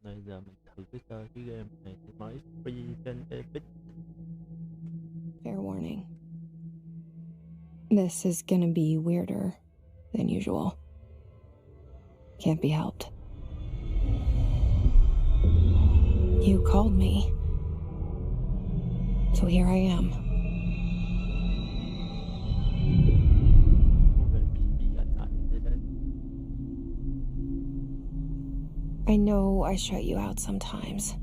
Bây giờ mình thử chơi cái game này mới free trên Epic. Fair warning. This is gonna be weirder than usual. Can't be helped. You called me. So here I am. I know I shut you out sometimes.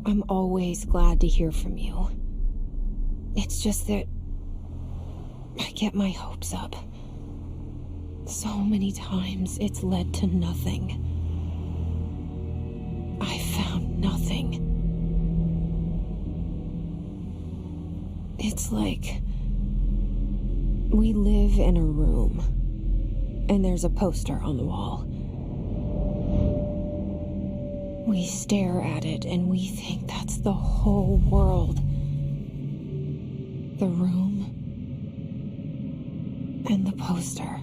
I'm always glad to hear from you. It's just that I get my hopes up. So many times it's led to nothing. I found nothing. It's like we live in a room and there's a poster on the wall. We stare at it and we think that's the whole world. The room and the poster.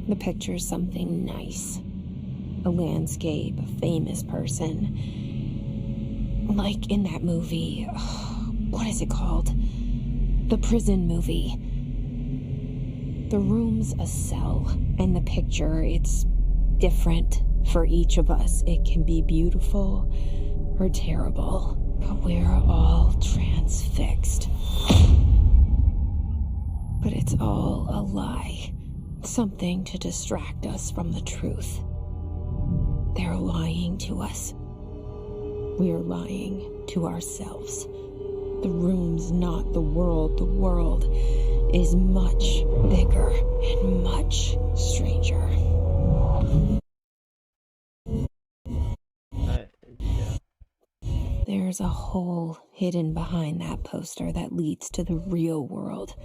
The picture's something nice. A landscape, a famous person. Like in that movie, what is it called? The prison movie. The room's a cell, and the picture, it's different for each of us. It can be beautiful or terrible, but we're all transfixed. But it's all a lie. Something to distract us from the truth. They're lying to us. We're lying to ourselves. The room's not the world. The world is much bigger and much stranger. There's a hole hidden behind that poster that leads to the real world.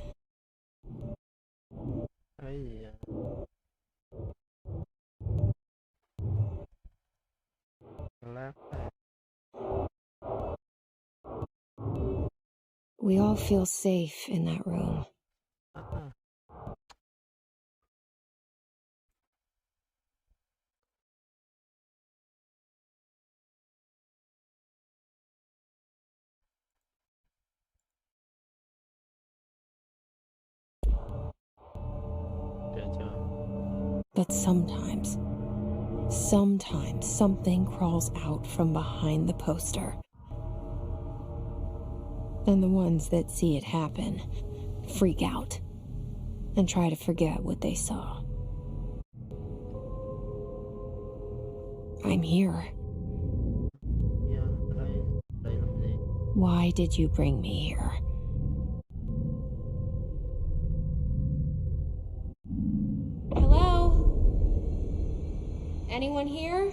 We all feel safe in that room. But sometimes something crawls out from behind the poster. And the ones that see it happen freak out and try to forget what they saw. I'm here. Why did you bring me here? Hello? Anyone here?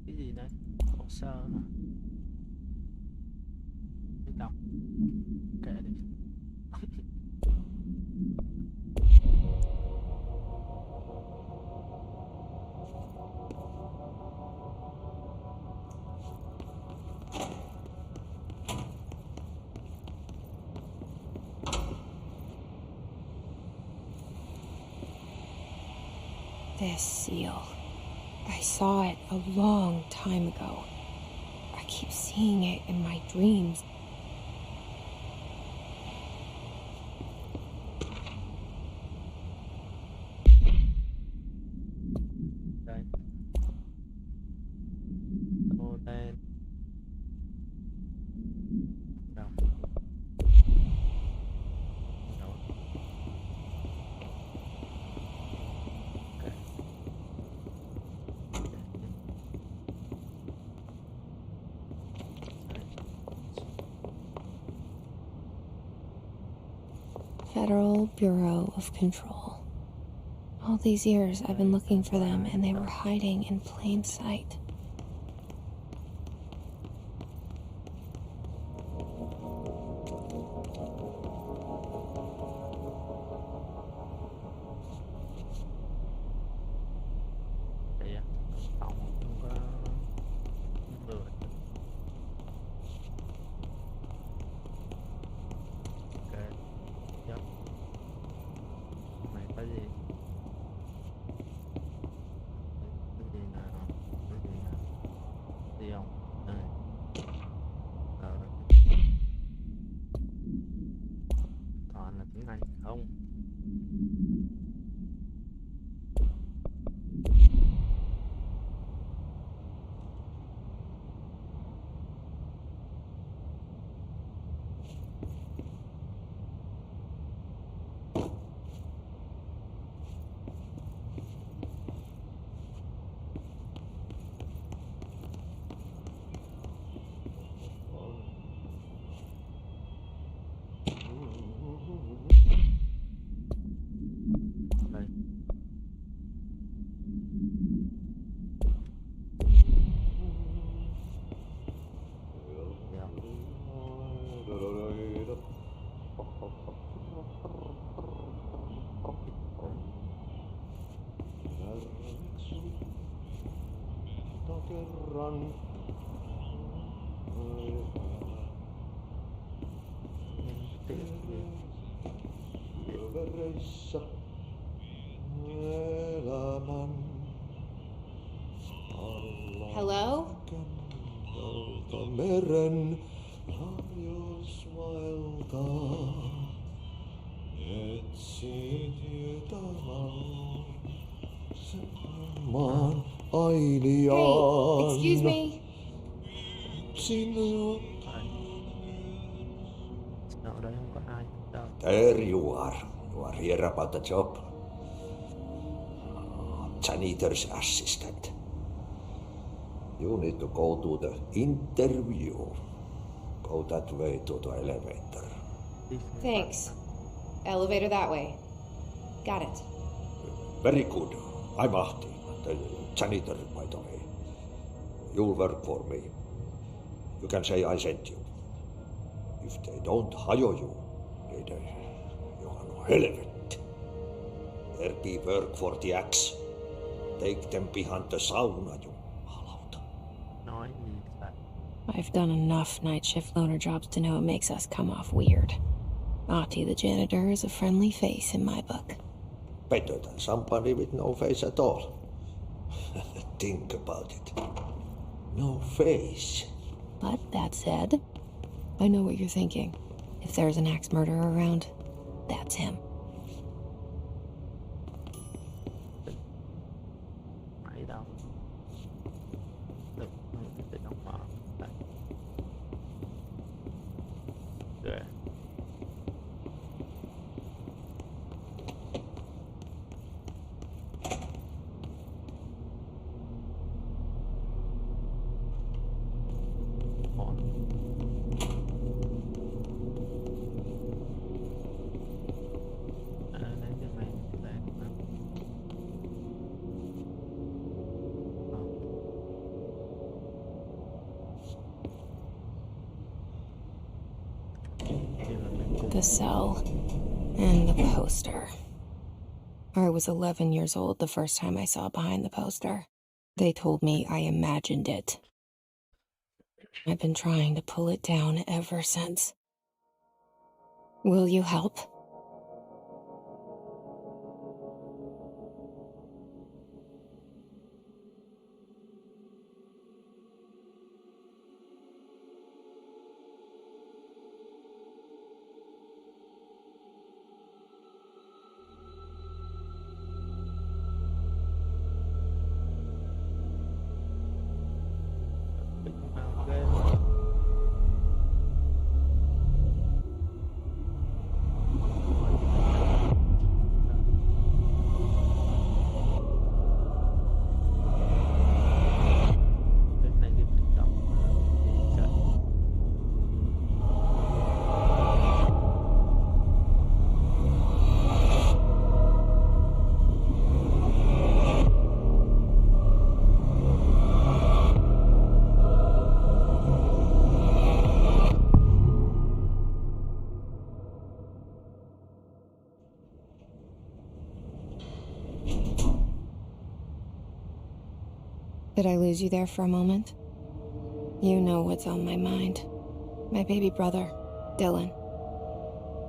Cái gì đấy? Hồ sơ hả? Để đọc. Kệ đi. This seal. I saw it a long time ago. I keep seeing it in my dreams. Đây. Tô tên. Đâu? Đâu? Federal Bureau of Control. All these years I've been looking for them and they were hiding in plain sight. Vereissä elämän alla. Hello? Kentältä meren harjosmailta etsi tietä maan ainiaan. Hey, excuse me. Sinua. Ở đây không có ai đâu. There you are. You are here about the job. Janitor's assistant. You need to go to the interview. Go that way to the elevator. Thanks. Elevator that way. Got it. Very good. I'm Ahti, the janitor, by the way. You'll work for me. You can say I sent you. If they don't hire you, they you are no helvet. There be work for the axe. Take them behind the sauna, you malauta. Nói gì vậy? I've done enough night shift loner jobs to know it makes us come off weird. Ahti the janitor is a friendly face in my book. Better than somebody with no face at all. Think about it. No face. But that said, I know what you're thinking. If there's an axe murderer around, that's him. Máy đâu? Được, tự động mở. Đây. Rồi. The cell and the poster. I was 11 years old the first time I saw behind the poster. They told me I imagined it. I've been trying to pull it down ever since. Will you help? Did I lose you there for a moment? You know what's on my mind. My baby brother, Dylan.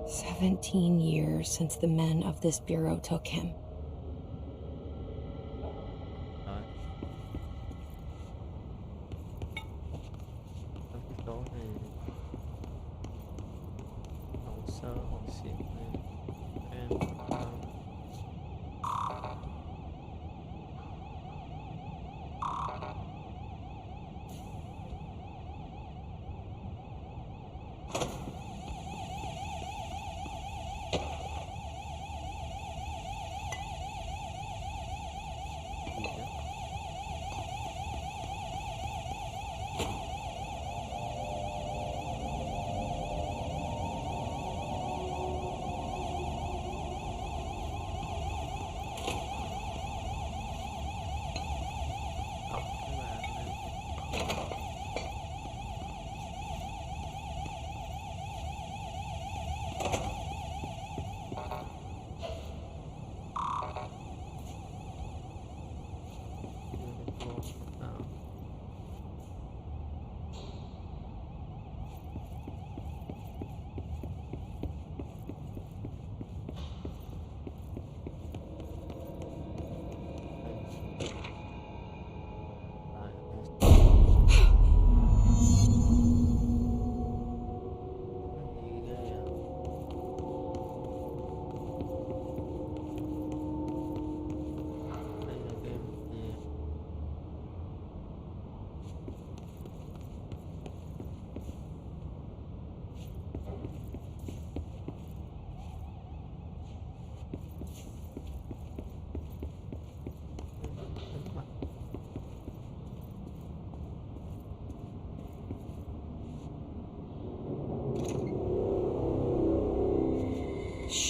17 years since the men of this bureau took him. Cái số này hồ sơ hồ xịn này em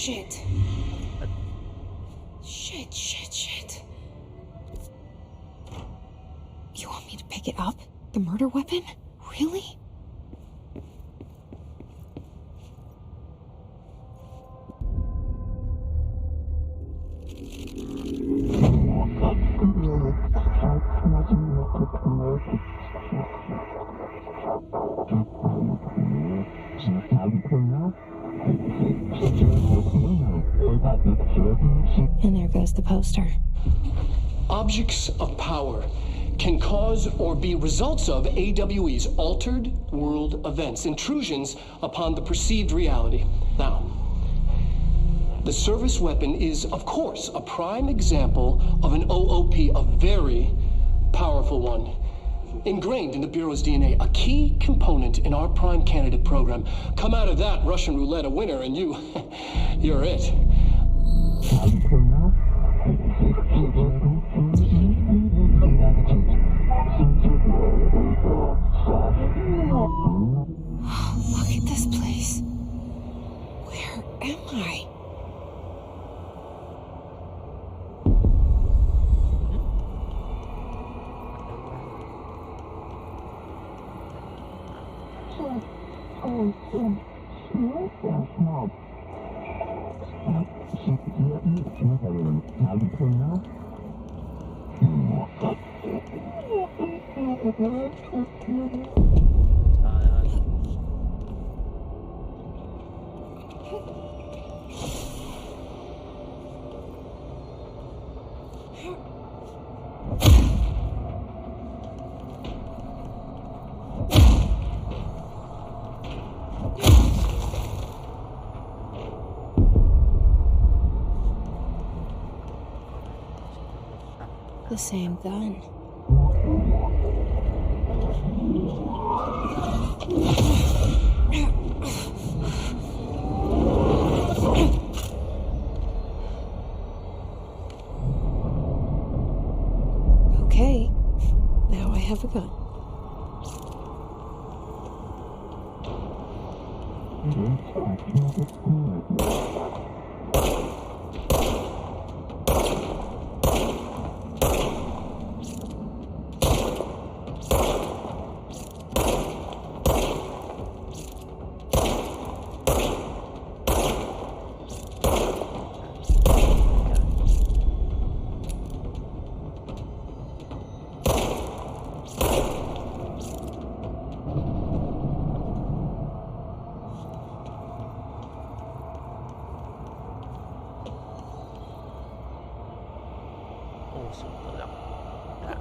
Shit. Shit. You want me to pick it up? The murder weapon? Really? And there goes the poster. Objects of power can cause or be results of AWE's altered world events, intrusions upon the perceived reality. Now, the service weapon is, of course, a prime example of an OOP, a very powerful one, ingrained in the Bureau's DNA, a key component in our prime candidate program. Come out of that Russian roulette a winner and you're it. Look at this place. Where am I? The same gun. Okay, now I have a gun. Súng tự động. Dạ.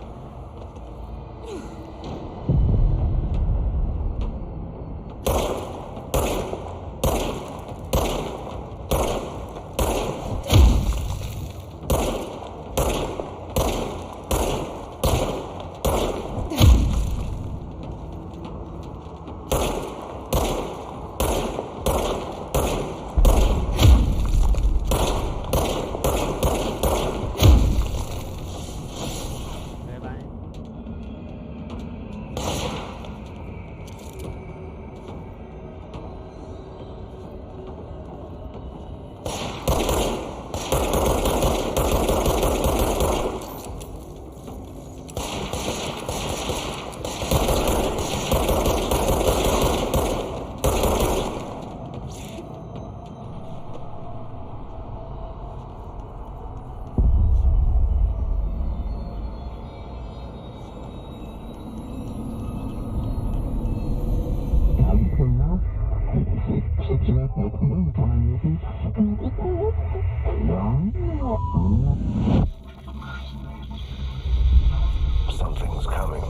Something's coming.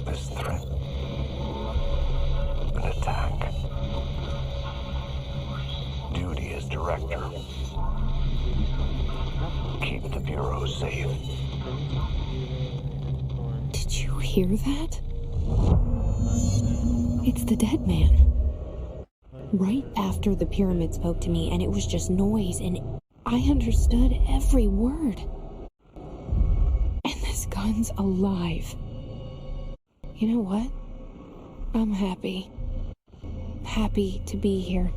This threat. An attack. Duty as director. Keep the Bureau safe. Did you hear that? It's the dead man. Right after the pyramid spoke to me, and it was just noise, and I understood every word. And this gun's alive. You know what? I'm happy. Happy to be here.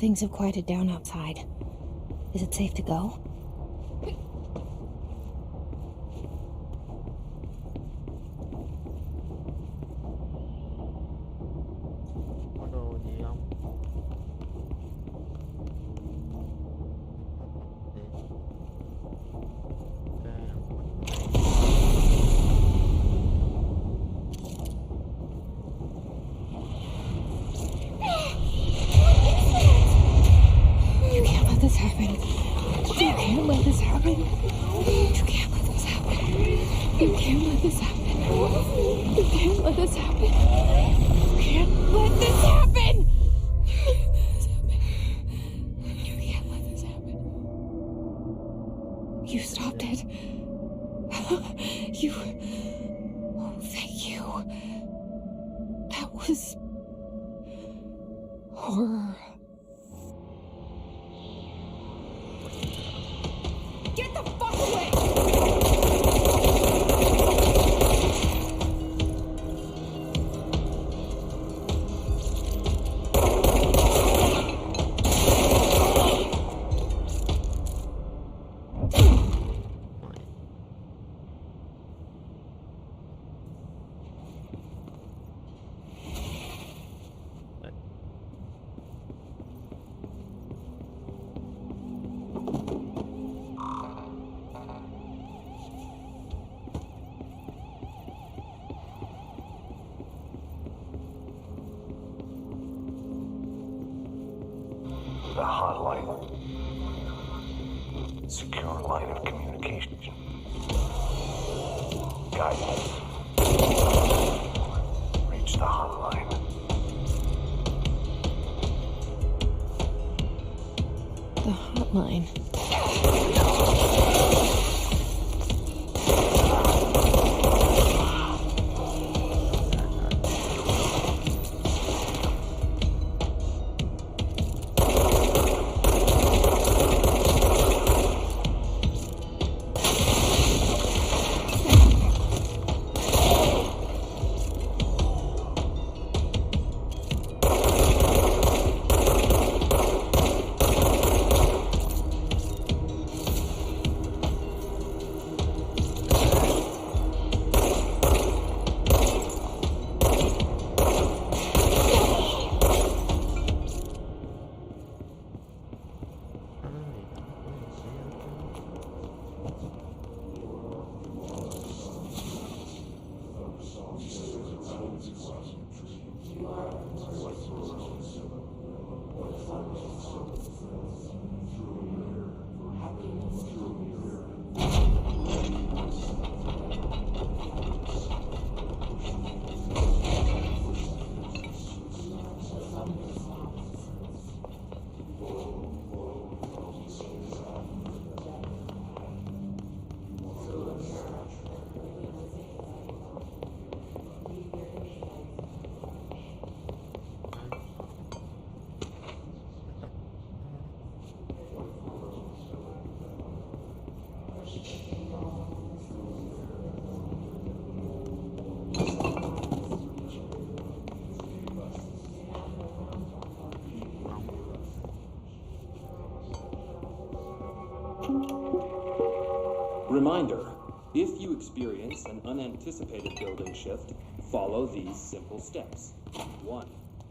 Things have quieted down outside. Is it safe to go? Có đồ gì không? You can't let this happen. You can't let this happen. You can't let this happen. You can't let this happen. You can't let this happen. You can't let this happen. You can't let this happen. You stopped it. You. Oh, thank you. That was horror. Get the fuck away! The hotline. Secure line of communication. Guidance. Reach the hotline. The hotline. Reminder, if you experience an unanticipated building shift, follow these simple steps. 1.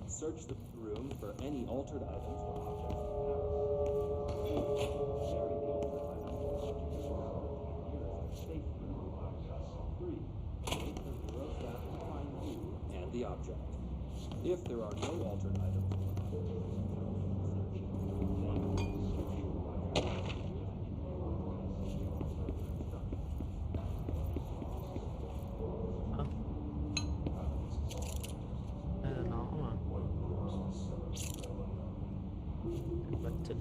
Search the room for any altered items or objects. 2. Carry the altered items or objects to the safe room. 3. Wait for Bureau staff to find you and the object. If there are no altered items or objects, Đây là nó mà. Vật chất.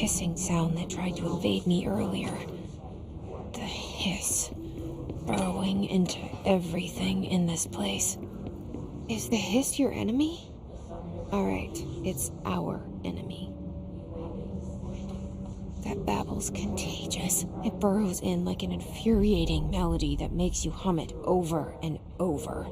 Hissing sound that tried to invade me earlier. The hiss, burrowing into everything in this place. Is the hiss your enemy? Alright, it's our enemy. That babble's contagious. It burrows in like an infuriating melody that makes you hum it over and over.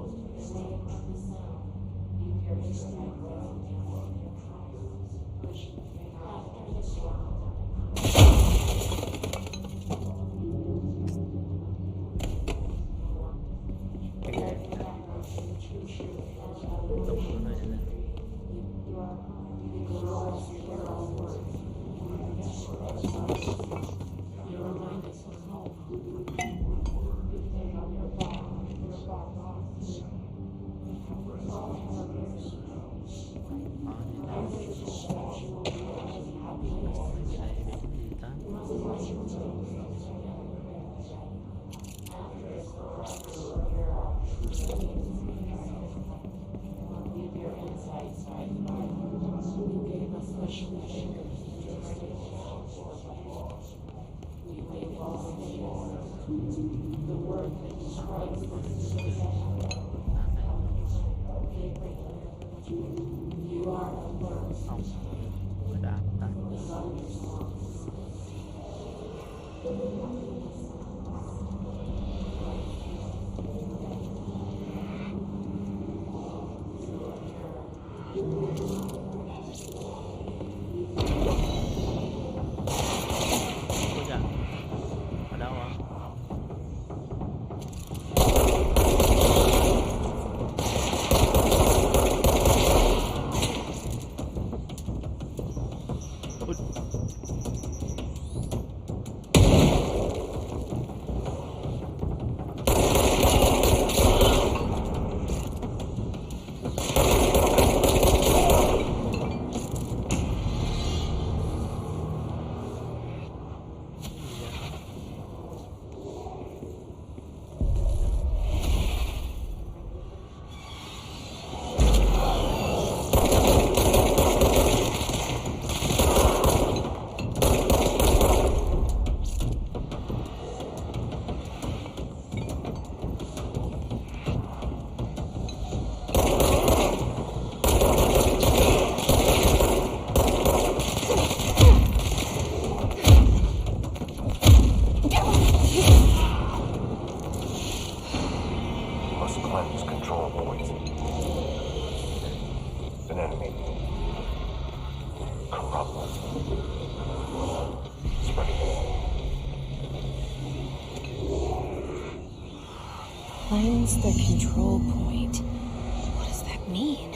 Cleanse the control point. What does that mean?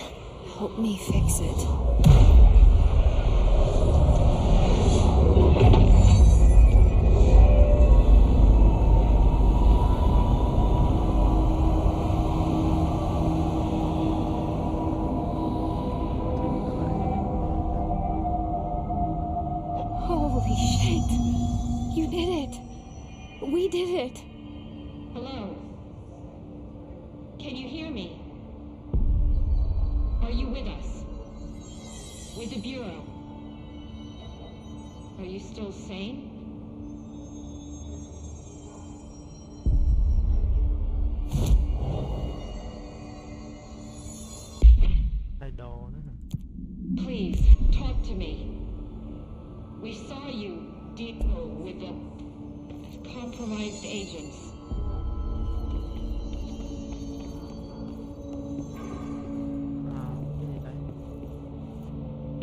Help me fix it. Holy shit! You did it! We did it! Hello? Can you hear me? Are you with us? With the Bureau? Are you still sane? Please, talk to me. We saw you deal with the compromised agents.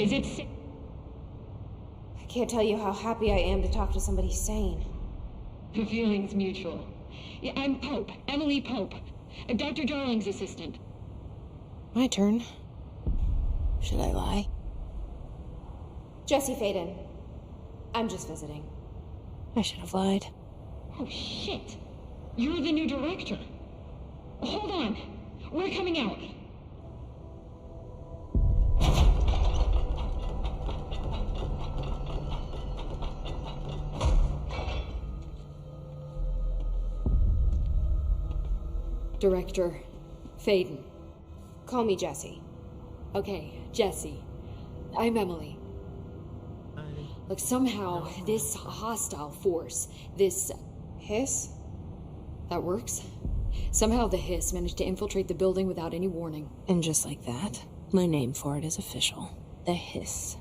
Is it sick? I can't tell you how happy I am to talk to somebody sane. The feeling's mutual. Yeah, I'm Pope, Emily Pope, Dr. Darling's assistant. My turn. Should I lie? Jesse Faden. I'm just visiting. I should have lied. Oh, shit. You're the new director. Hold on. We're coming out. Director Faden. Call me Jesse. Okay, Jesse. I'm Emily. Look, somehow this hostile force, this Hiss? that works. Somehow the hiss managed to infiltrate the building without any warning. And just like that, my name for it is official. The hiss.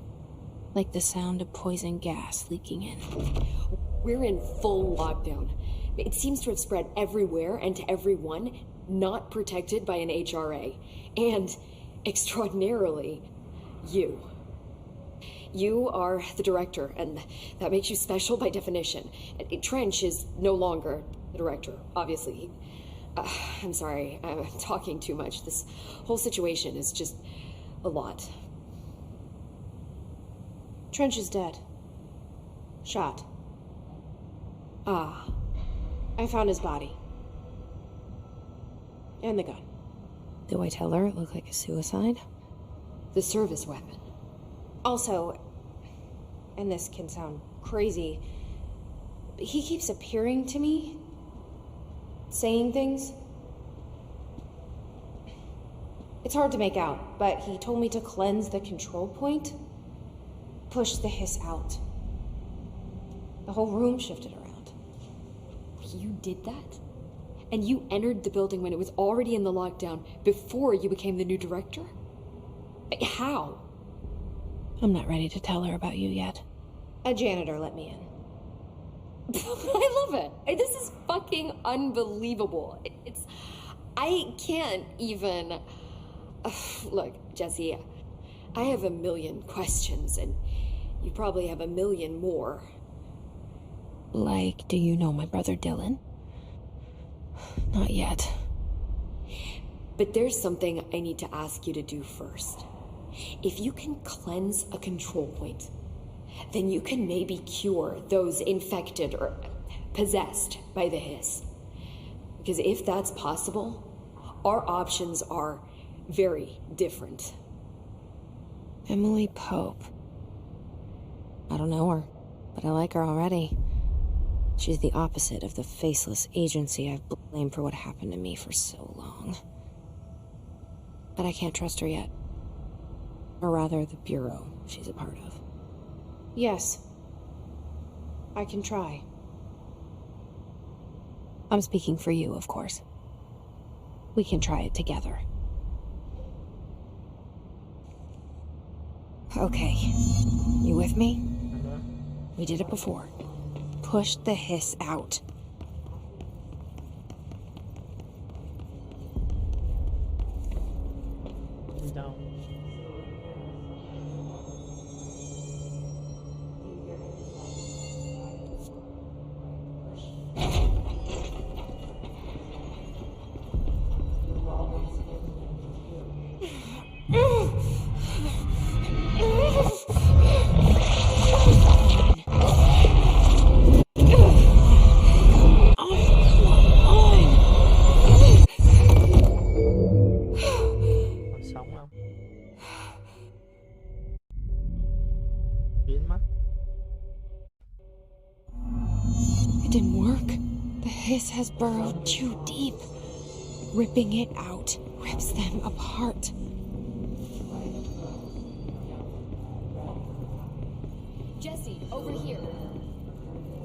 Like the sound of poison gas leaking in. We're in full lockdown. It seems to have spread everywhere and to everyone, not protected by an HRA. And, extraordinarily, you. You are the director, and that makes you special by definition. Trench is no longer the director, obviously. I'm sorry, I'm talking too much. This whole situation is just a lot. Trench is dead. Shot. Ah. I found his body. And the gun. Do I tell her it looked like a suicide? The service weapon. Also, and this can sound crazy, but he keeps appearing to me, saying things. It's hard to make out, but he told me to cleanse the control point, push the hiss out. The whole room shifted around. You did that? And you entered the building when it was already in the lockdown before you became the new director? How? I'm not ready to tell her about you yet. A janitor let me in. I love it. This is fucking unbelievable. I can't even... Look, Jesse, I have a million questions, and you probably have a million more. Like, do you know my brother Dylan? Not yet. But there's something I need to ask you to do first. If you can cleanse a control point, then you can maybe cure those infected or possessed by the hiss. Because if that's possible, our options are very different. Emily Pope. I don't know her, but I like her already. She's the opposite of the faceless agency I've blamed for what happened to me for so long. But I can't trust her yet. Or rather, the bureau she's a part of. Yes. I can try. I'm speaking for you, of course. We can try it together. Okay. You with me? We did it before. Push the hiss out. Down. Sống không? Biến mất. It didn't work. The hiss has burrowed too deep. Ripping it out rips them apart. Jesse, over here.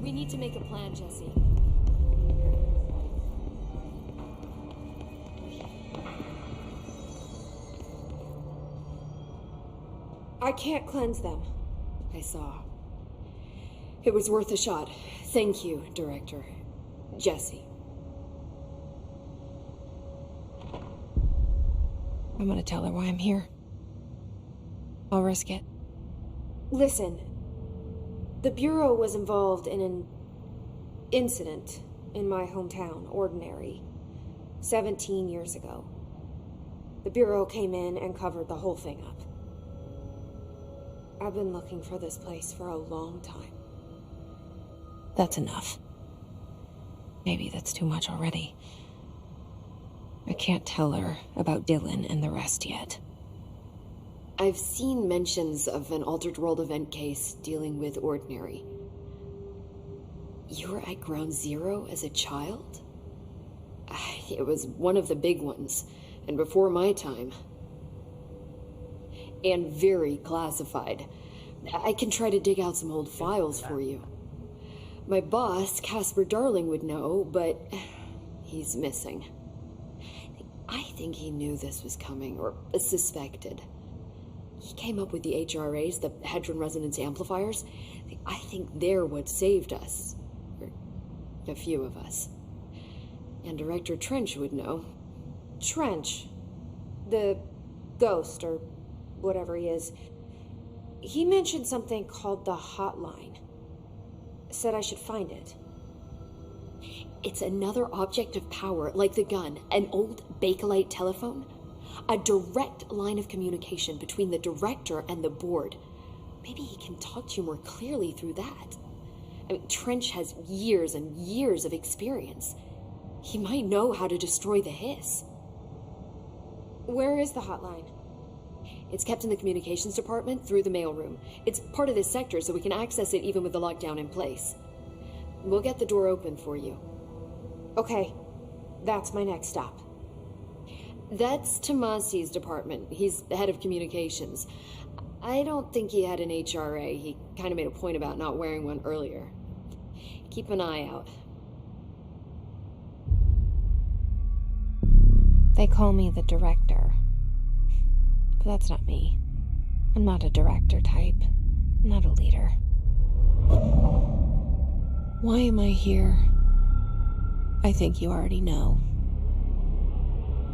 We need to make a plan, Jesse. I can't cleanse them. I saw. It was worth a shot. Thank you, Director. Jesse. I'm gonna tell her why I'm here. I'll risk it. Listen, the Bureau was involved in an incident in my hometown, Ordinary, 17 years ago. The Bureau came in and covered the whole thing up. I've been looking for this place for a long time. That's enough. Maybe that's too much already. I can't tell her about Dylan and the rest yet. I've seen mentions of an Altered World event case dealing with Ordinary. You were at Ground Zero as a child? It was one of the big ones, and before my time. And very classified. I can try to dig out some old files for you. My boss, Casper Darling, would know, but he's missing. I think he knew this was coming, or suspected. He came up with the HRAs, the Hadron Resonance Amplifiers. I think they're what saved us. Or a few of us. And Director Trench would know. Trench. The ghost, or whatever he is. He mentioned something called the hotline. Said I should find it. It's another object of power, like the gun, an old Bakelite telephone. A direct line of communication between the director and the board. Maybe he can talk to you more clearly through that. I mean, Trench has years and years of experience. He might know how to destroy the hiss. Where is the hotline? It's kept in the communications department through the mailroom. It's part of this sector, so we can access it even with the lockdown in place. We'll get the door open for you. Okay, that's my next stop. That's Tomasi's department. He's the head of communications. I don't think he had an HRA. He kind of made a point about not wearing one earlier. Keep an eye out. They call me the director. But that's not me. I'm not a director type. I'm not a leader. Why am I here? I think you already know.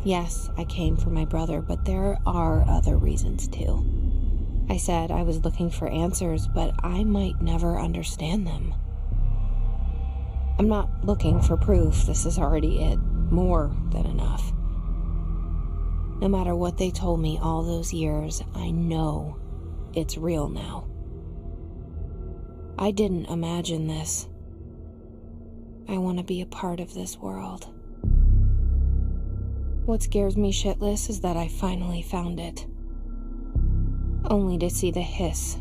Yes, I came for my brother, but there are other reasons too. I said I was looking for answers, but I might never understand them. I'm not looking for proof. This is already it. More than enough. No matter what they told me all those years, I know it's real now. I didn't imagine this. I want to be a part of this world. What scares me shitless is that I finally found it. Only to see the hiss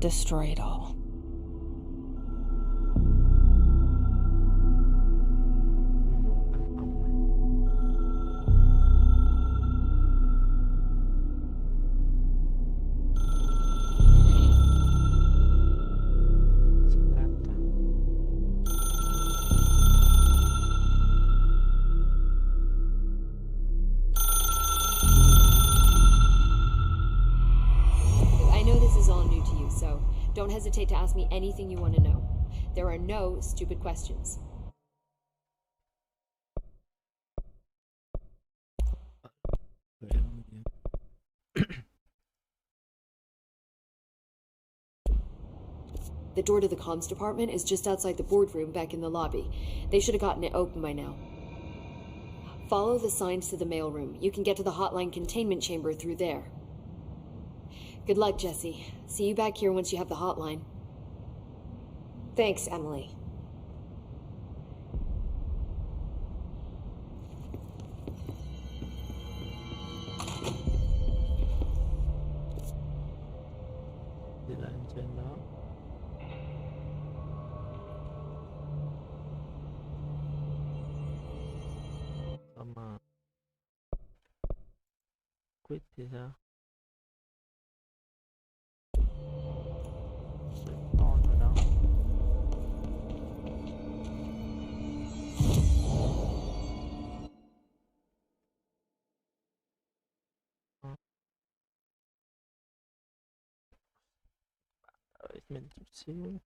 destroy it all. Don't hesitate to ask me anything you want to know. There are no stupid questions. The door to the comms department is just outside the boardroom back in the lobby. They should have gotten it open by now. Follow the signs to the mailroom. You can get to the hotline containment chamber through there. Good luck, Jesse. See you back here once you have the hotline. Thanks, Emily. Đi lên trên đó. Xong mà quit thì sao? On rồi đó. Đợi mình chút xíu.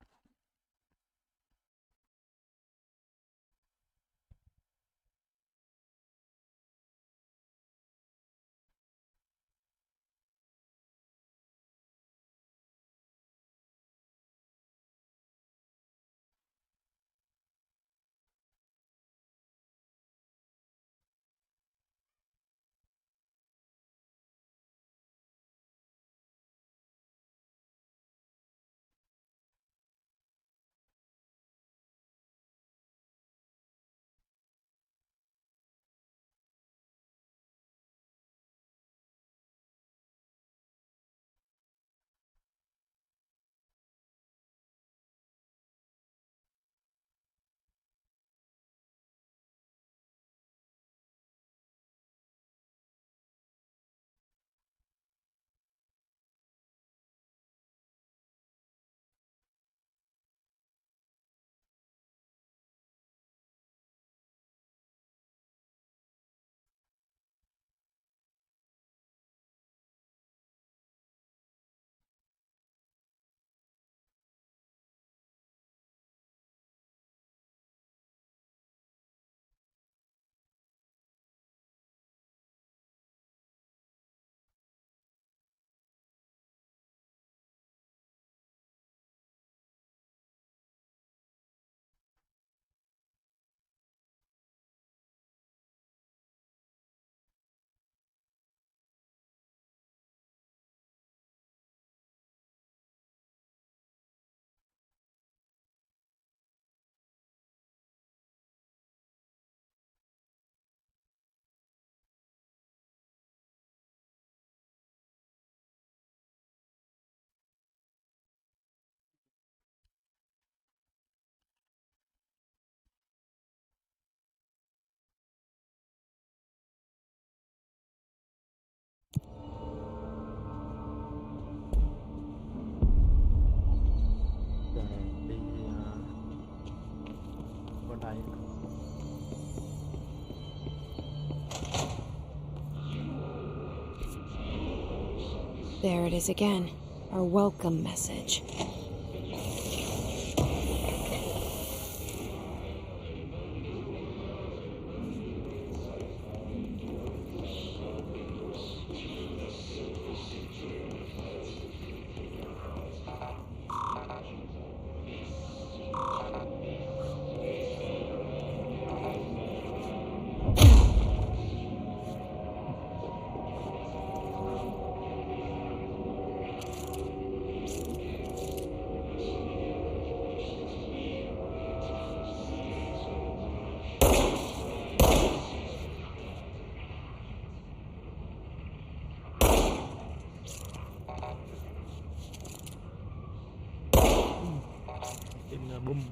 There it is again. Our welcome message. Bum.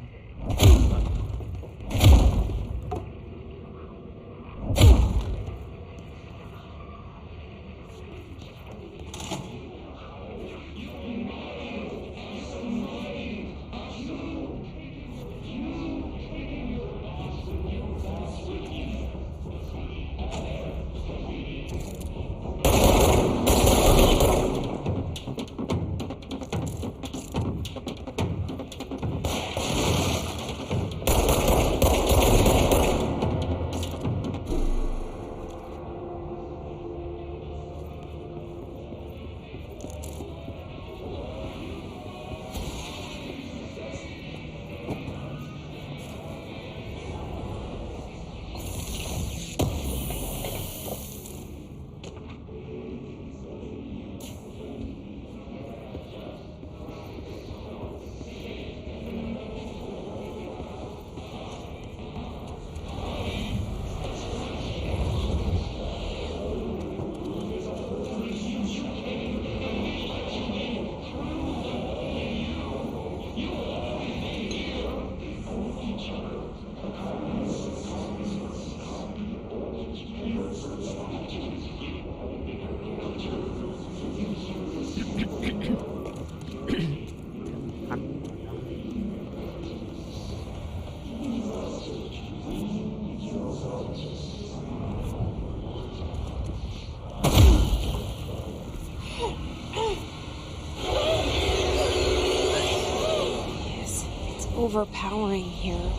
Overpowering here.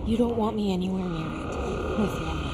You don't want me anywhere near it. With you on that.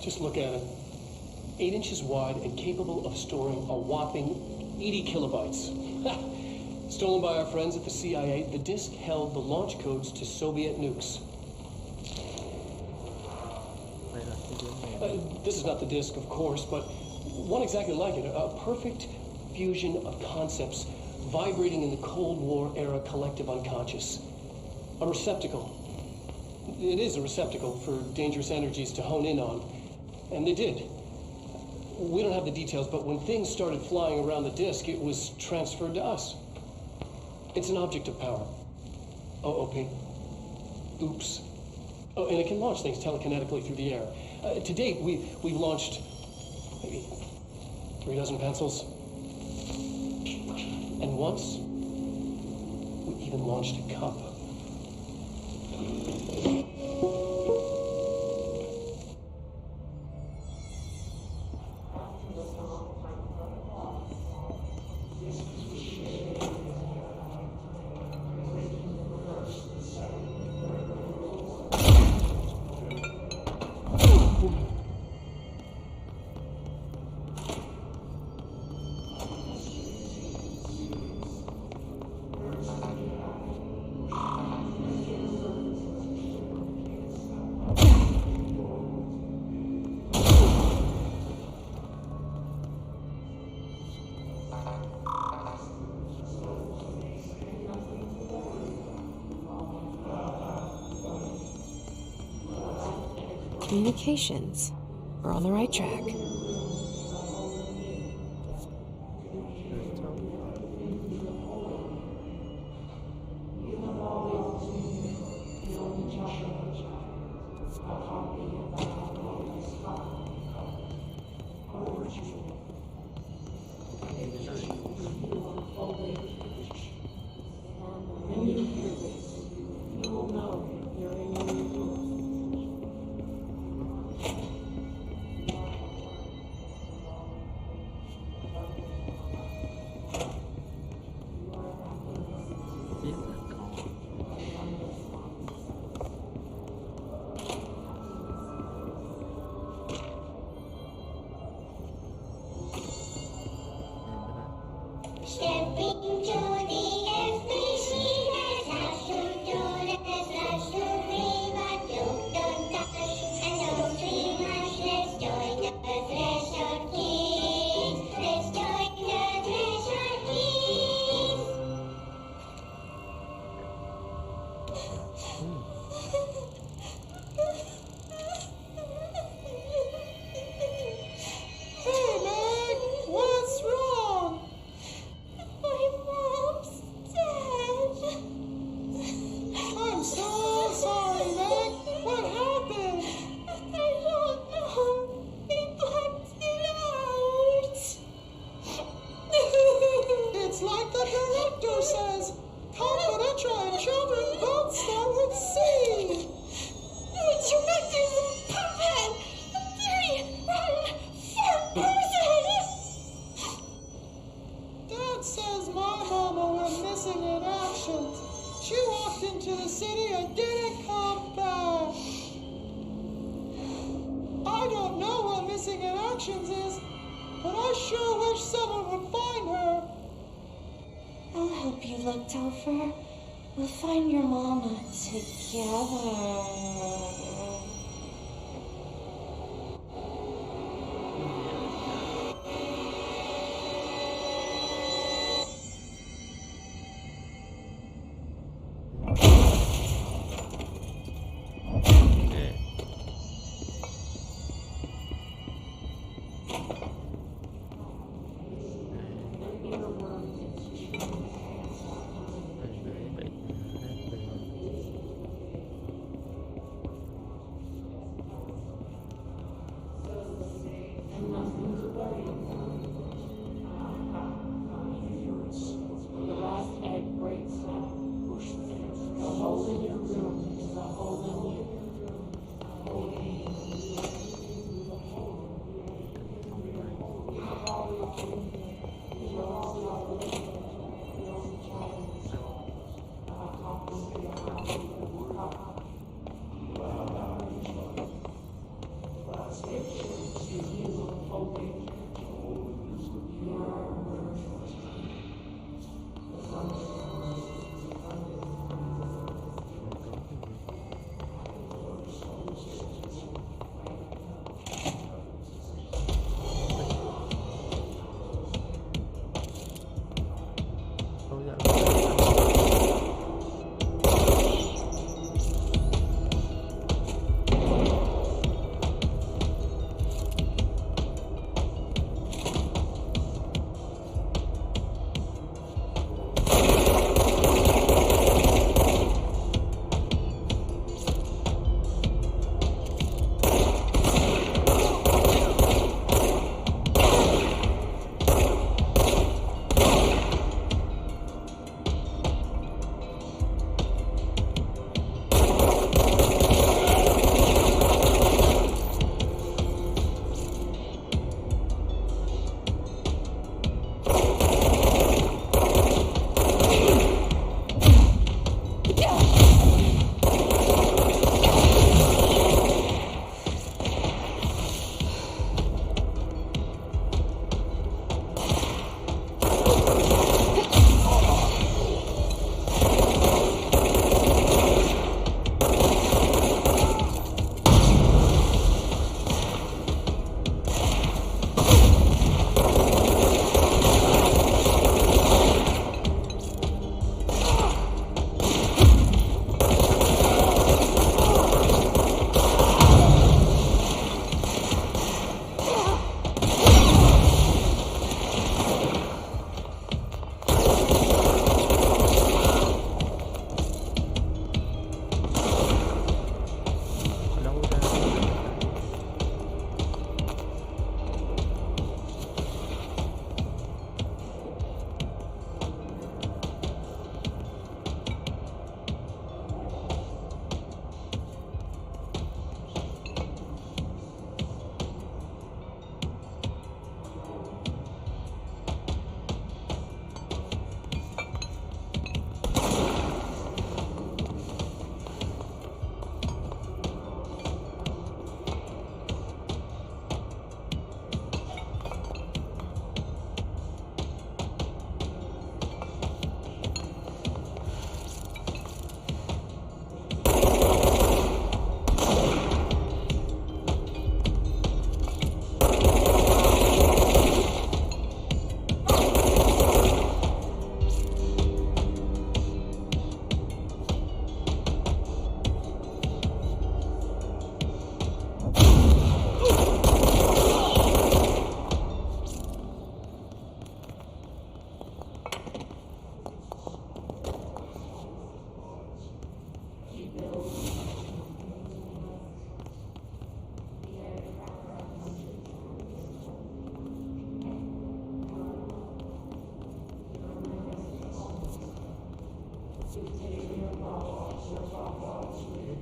Just look at it. 8 inches wide and capable of storing a whopping 80 kilobytes. Stolen by our friends at the CIA, the disk held the launch codes to Soviet nukes. This is not the disk, of course, but one exactly like it. A perfect fusion of concepts vibrating in the Cold War era collective unconscious. A receptacle. It is a receptacle for dangerous energies to hone in on. And they did. We don't have the details, but when things started flying around the disk, it was transferred to us. It's an object of power. OP. Oops. Oh, and it can launch things telekinetically through the air. To date, we've launched maybe 3 dozen pencils. And once, we even launched a cup. Communications. We're on the right track. We'll find your mama together.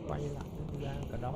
Quay lại ra cả đó.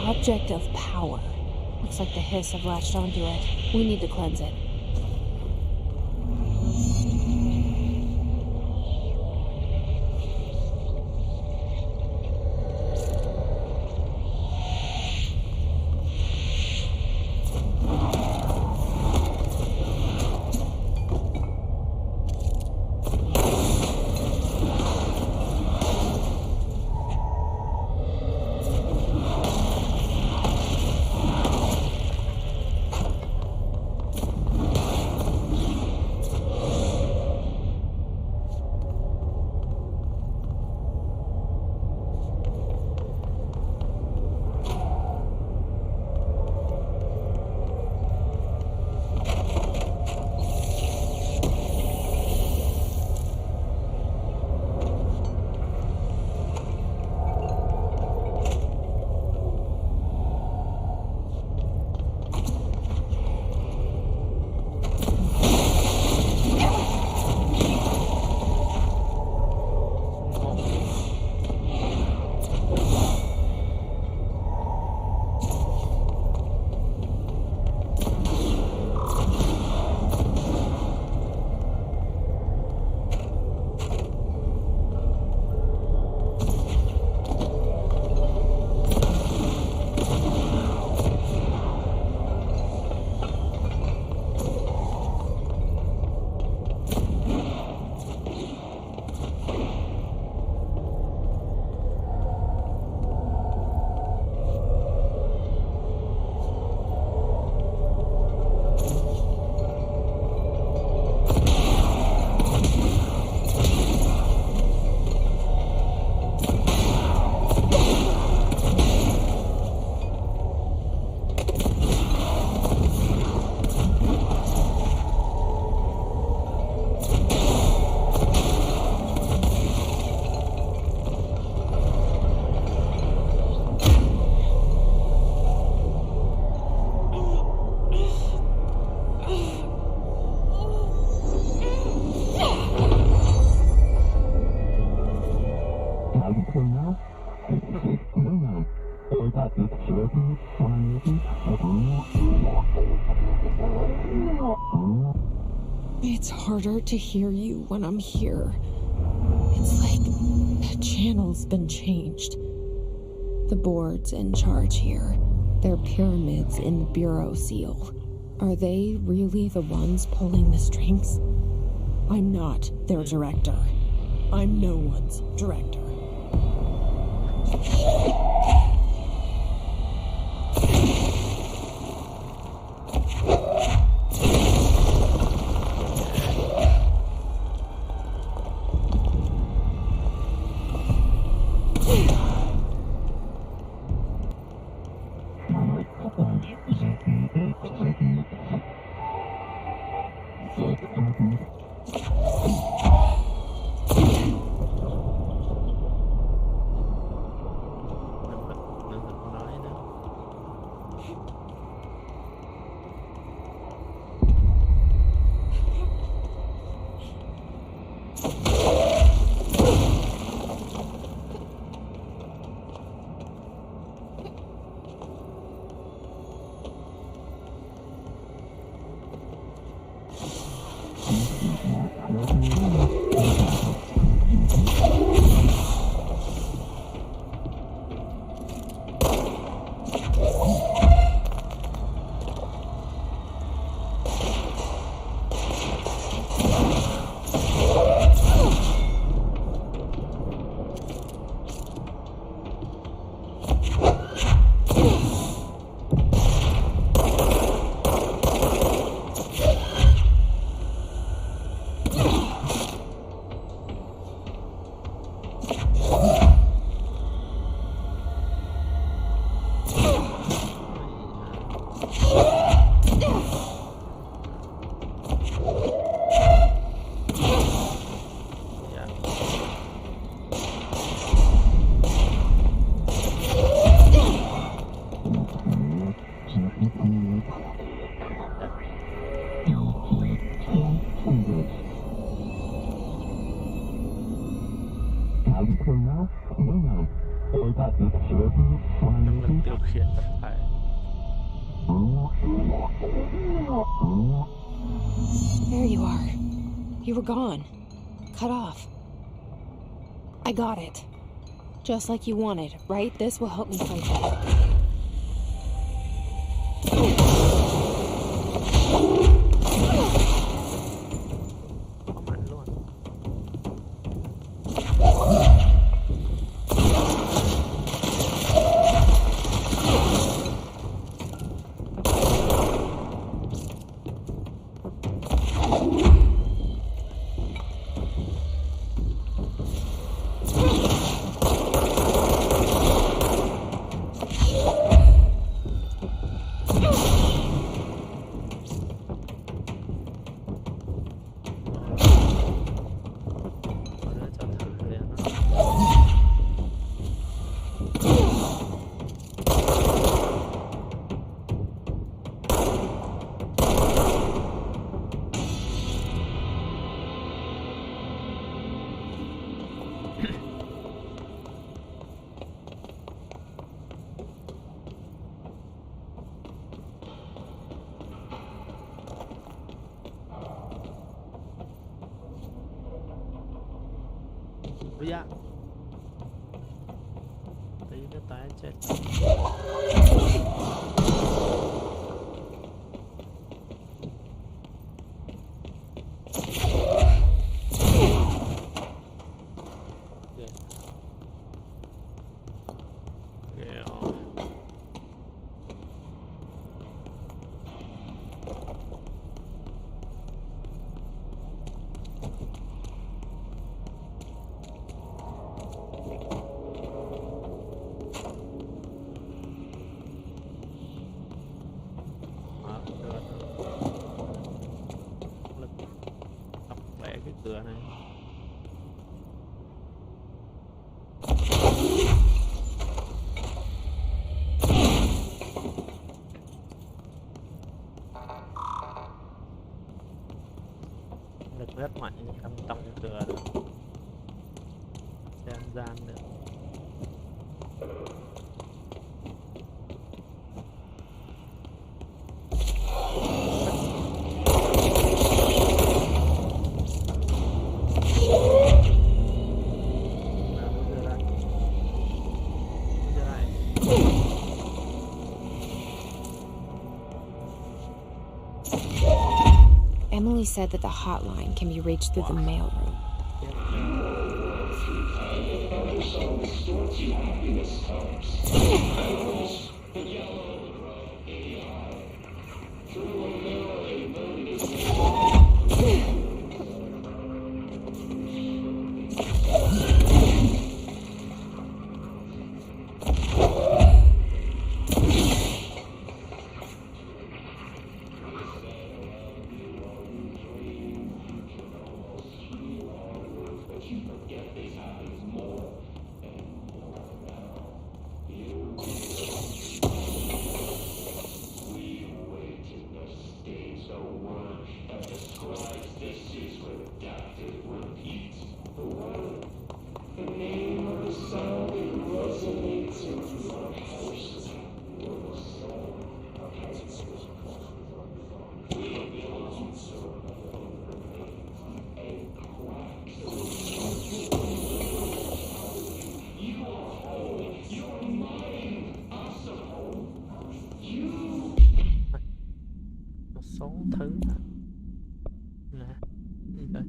Object of power. Looks like the hiss have latched onto it. We need to cleanse it. It's harder to hear you when I'm here. It's like the channel's been changed. The board's in charge here. They're pyramids in the Bureau seal. Are they really the ones pulling the strings? I'm not their director. I'm no one's director. nói nữa. Năng lực điều khiển tập thể. There you are. You were gone. Cut off. I got it. Just like you wanted, right? This will help me fight that. Mạnh luôn. Ôi da. Tí nó tái chết. Cửa này lực rất mạnh trong tổng cửa đó. Xem gian được. Emily said that the hotline can be reached through the mailroom. số thứ hả? Nè, gì vậy?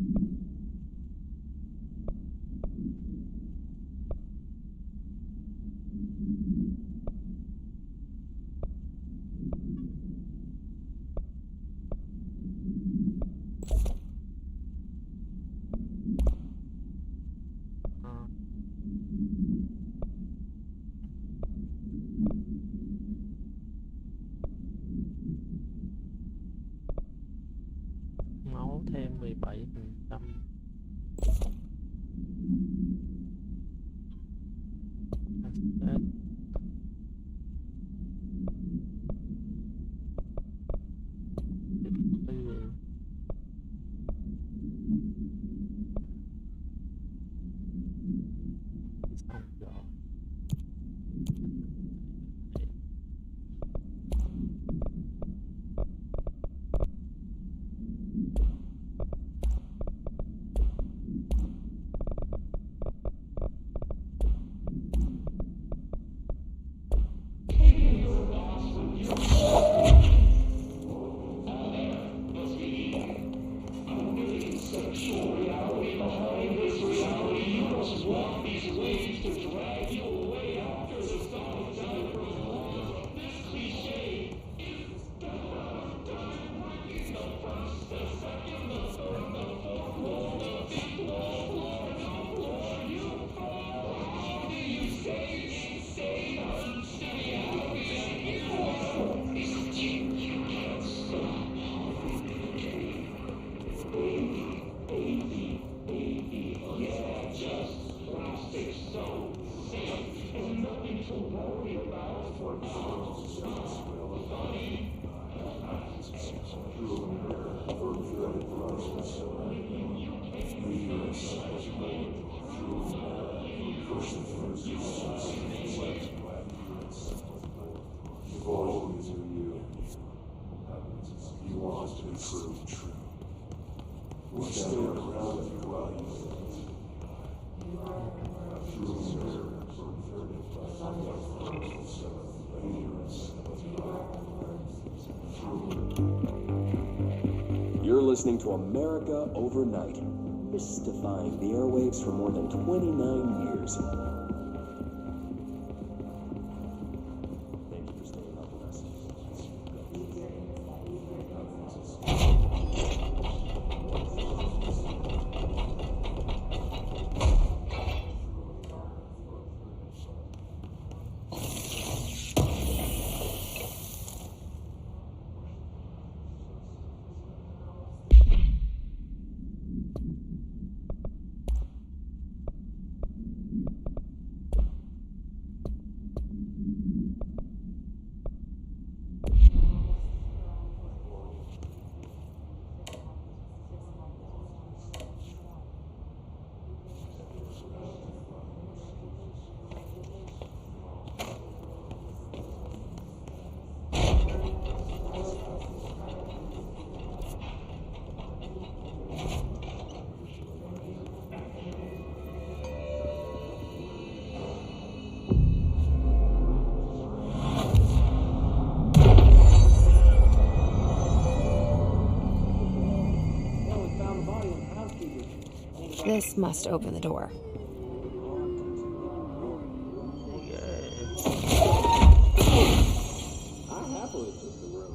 Máu thêm 17%. Xong rồi. You're listening to America Overnight, mystifying the airwaves for more than 29 years. Thank you for staying up with us. This must open the door. I happily took the room.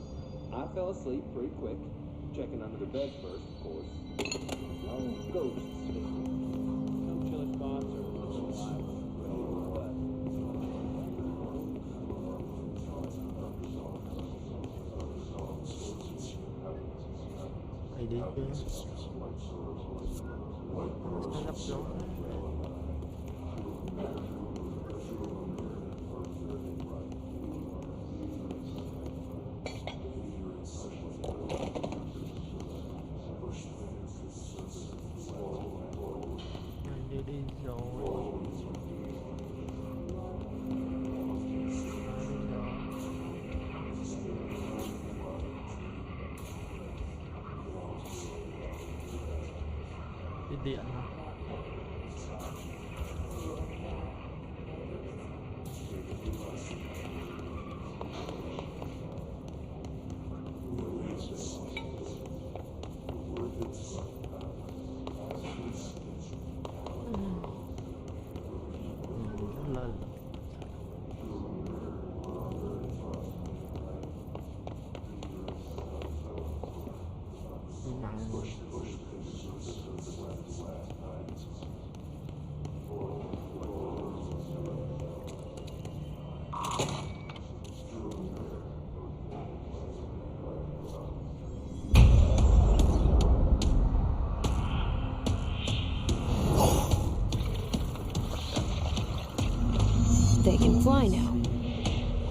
I fell asleep pretty quick, checking under the bed first, of course. No ghosts. No chilly spots or little lights. Mày đi chưa? Nó gấp rối. Mày đi rồi. Đi điện hả?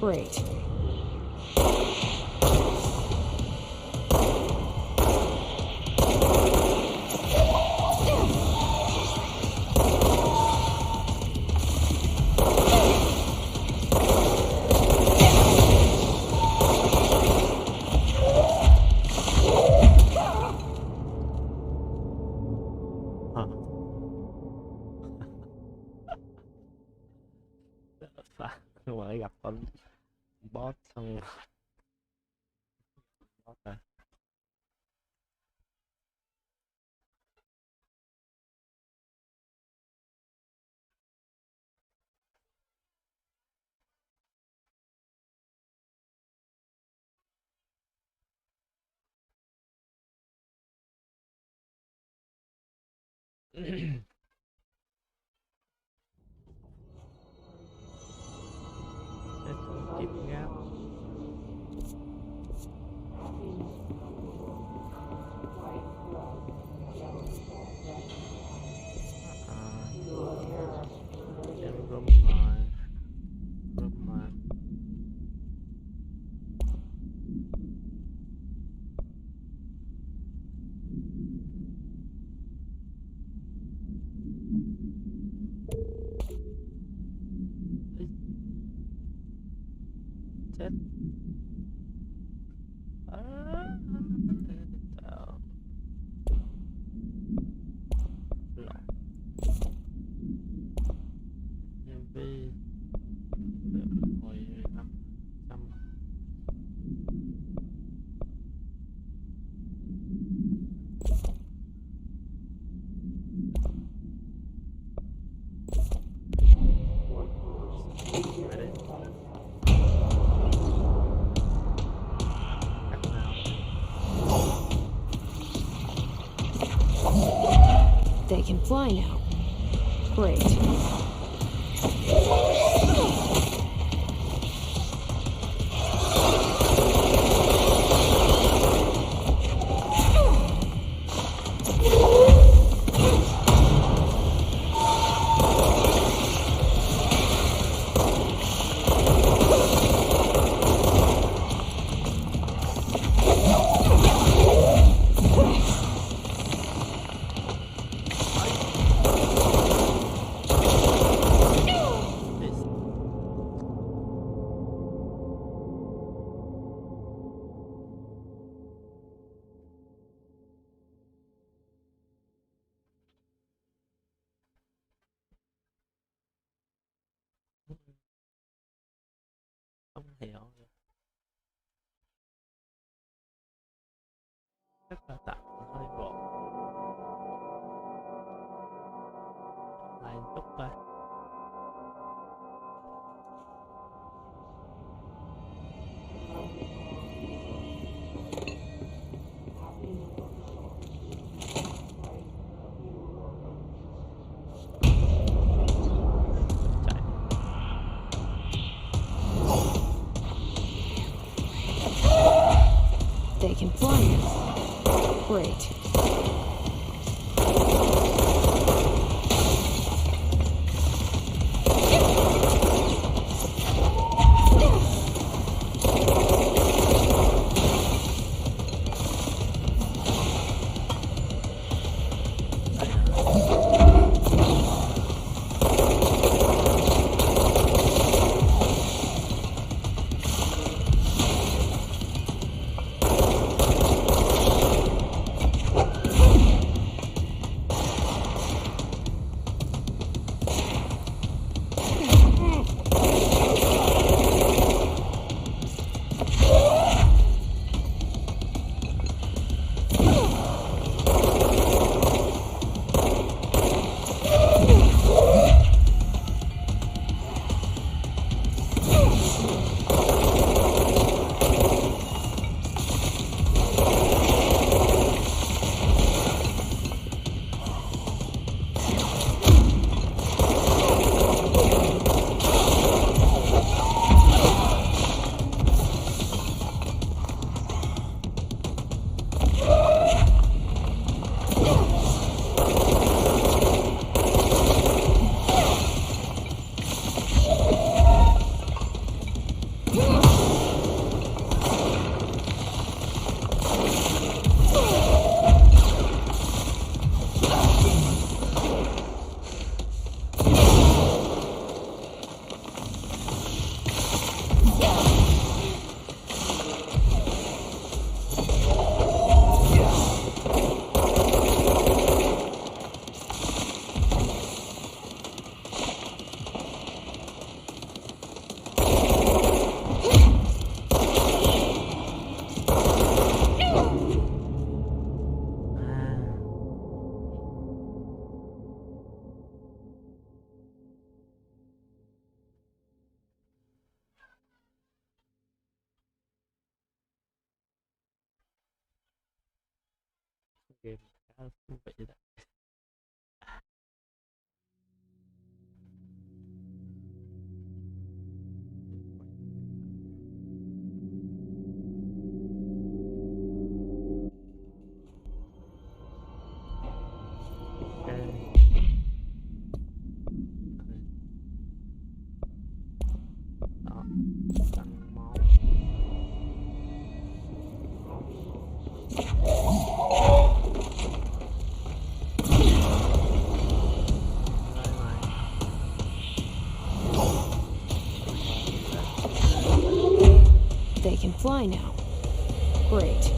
Great. Nhưng mà gặp con boss xong boss rồi. Chip gáp. Em room rồi. Room rồi. Chết. Lộn. Nhân vi hồi 500. They can fly now. Great. Không hiểu. Rất là tạm hơi vội. Lại chút coi. They can fly now. Great. game khá là thú vị đấy. Đó, tăng máu. They can fly now. Great.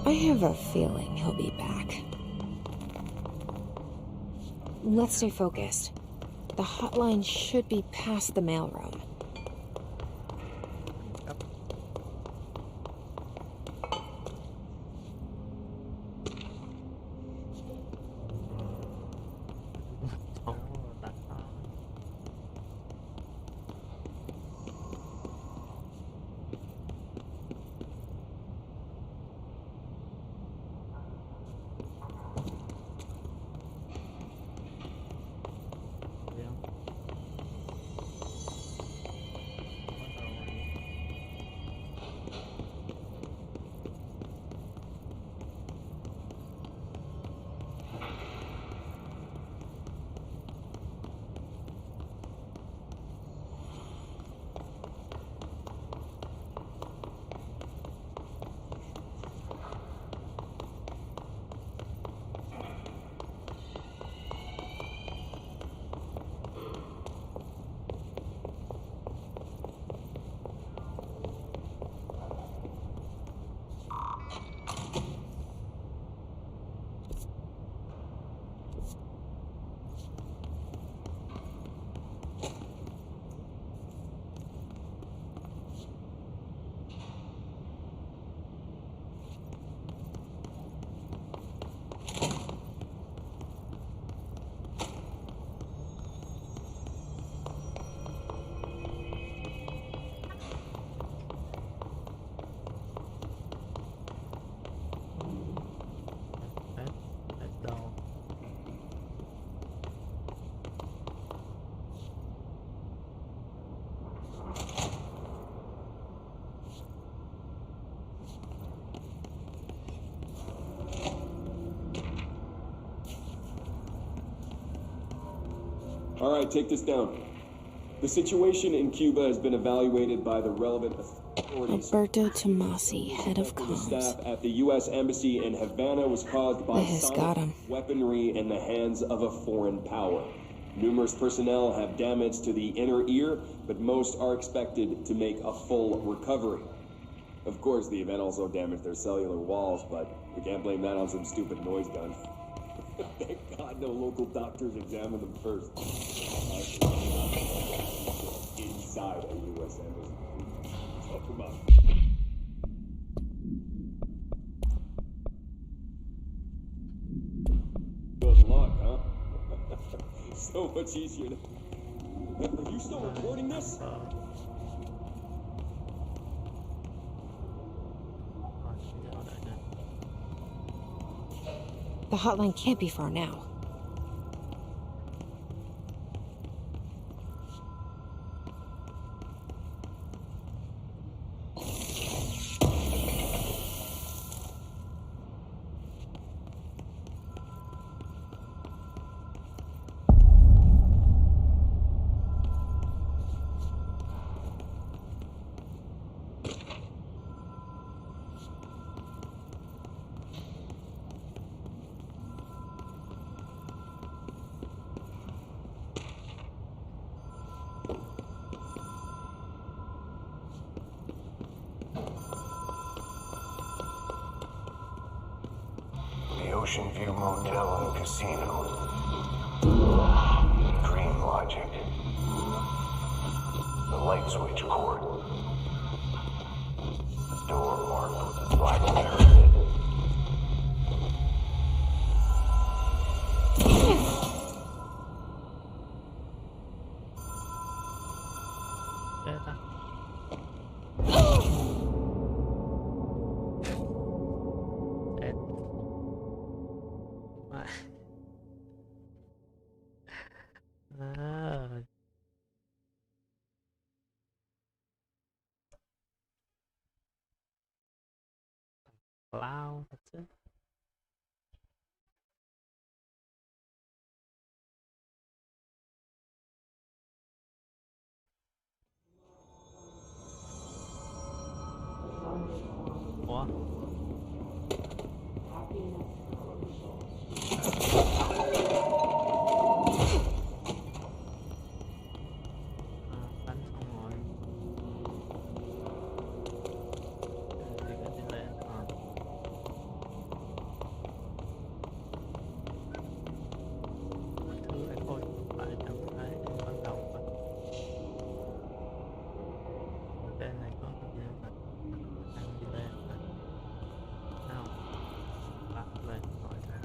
I have a feeling he'll be back. Let's stay focused. The hotline should be past the mailroom. All right, take this down. The situation in Cuba has been evaluated by the relevant authorities. Alberto Tomasi, head of The comms. staff at the U.S. Embassy in Havana was caused by This got him. sonic weaponry in the hands of a foreign power. Numerous personnel have damage to the inner ear, but most are expected to make a full recovery. Of course, the event also damaged their cellular walls, but we can't blame that on some stupid noise gun. Thank God no local doctors examined them first. Inside a U.S. Embassy. Talk about it. Good luck, huh? So much easier to... Are you still recording this? The hotline can't be far now. Ocean View Motel and Casino. Dream Logic. The light switch cord. The door marked with a black mirror lid. Wow, that's it. Ủa? Bắn xong rồi. Thì cái tỷ lệ thứ này thôi lại trong cái ban đầu và tên này có tự nhiên là đang đi lên nào lại lên rồi ra.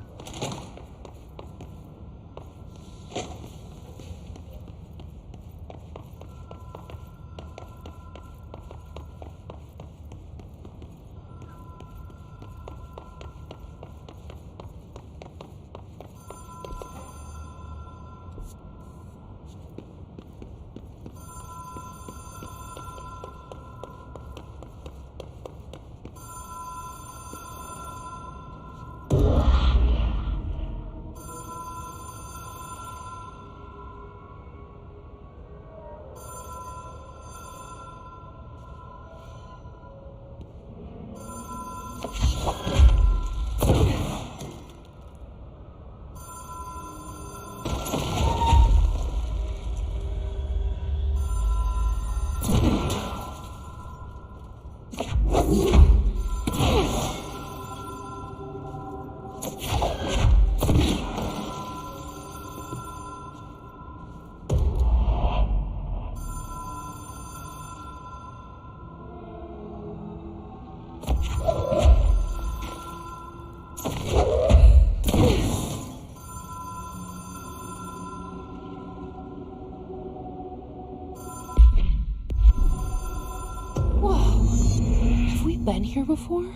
Been here before?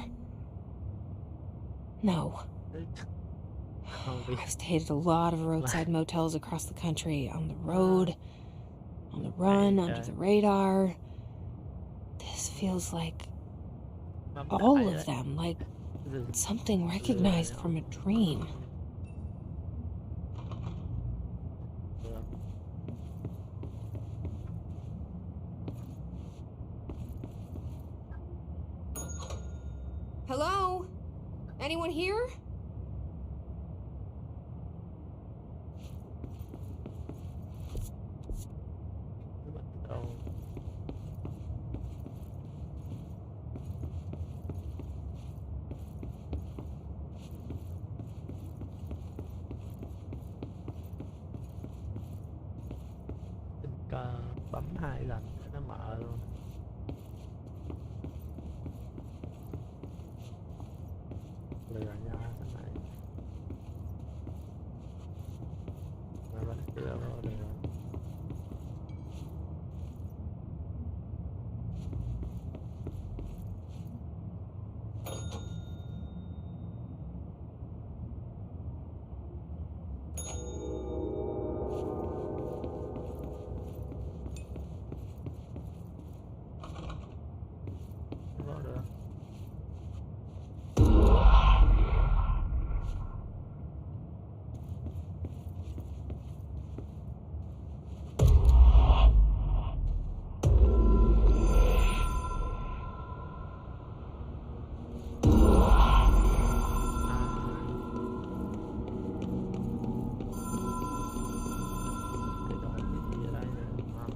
No. I've stayed at a lot of roadside motels across the country, on the road, on the run, under the radar. This feels like all of them, like something recognized from a dream. Anyone here? Đâu? Tình cờ bấm 2 lần để nó mở luôn. Lừa nhau thế này mà vẫn chưa rồi được. Vô được. Cái đó là cái gì ở đây nè, đúng không?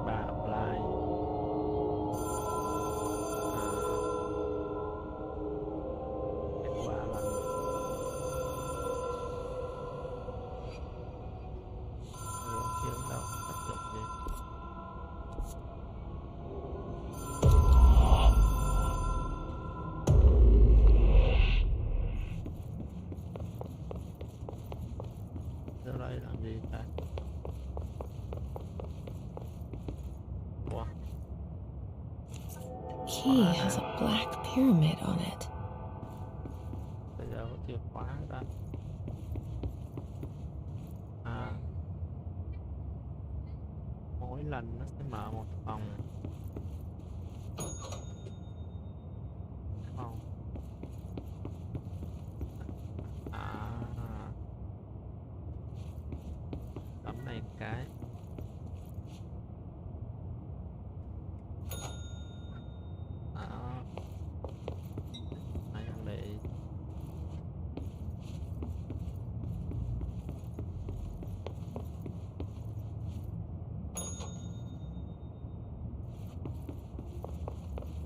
Bà apply kết quả là kiếm đâu tác dụng gì. Giờ đây làm gì ta? Wow. Key has a black pyramid on it. Bây giờ có chìa khóa đã. Mỗi lần nó sẽ mở một phòng. Phòng. Bấm này cái. Này đang để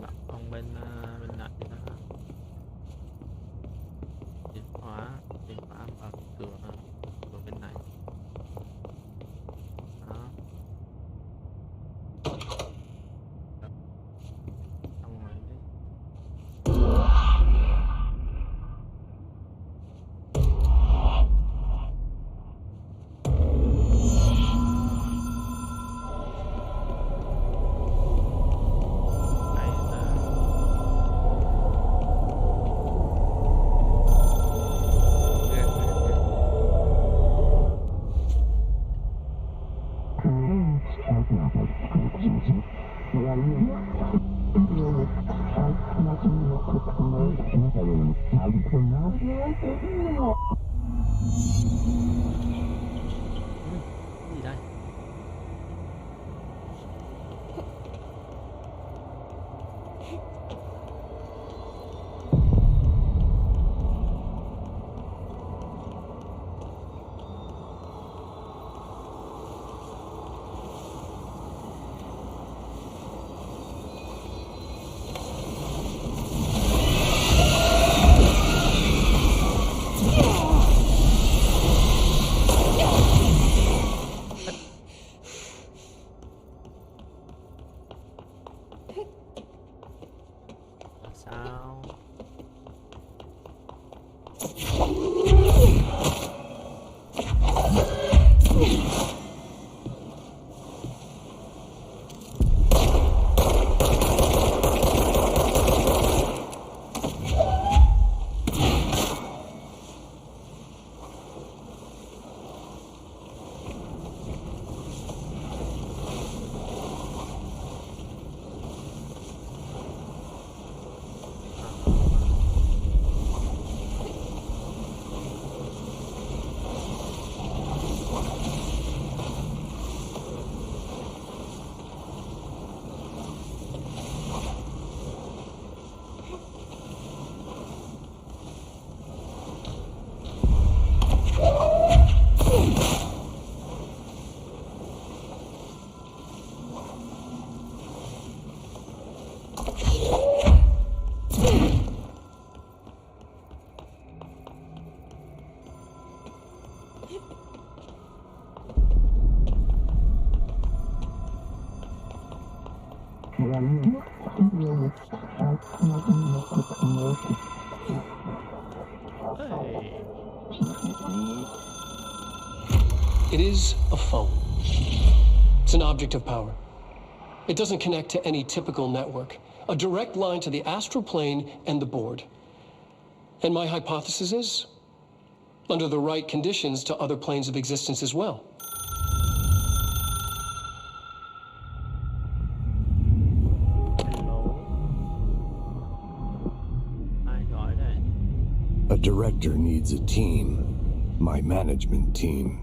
đặt phòng bên này đó. Chìa khóa vào cửa bên này. Đó. Xong rồi đấy. Đây là cái gì đây? Hey. It is a phone. It's an object of power. It doesn't connect to any typical network. A direct line to the astral plane and the board. And my hypothesis is, under the right conditions, to other planes of existence as well. Hello. Ai gọi đây? A director needs a team. My management team.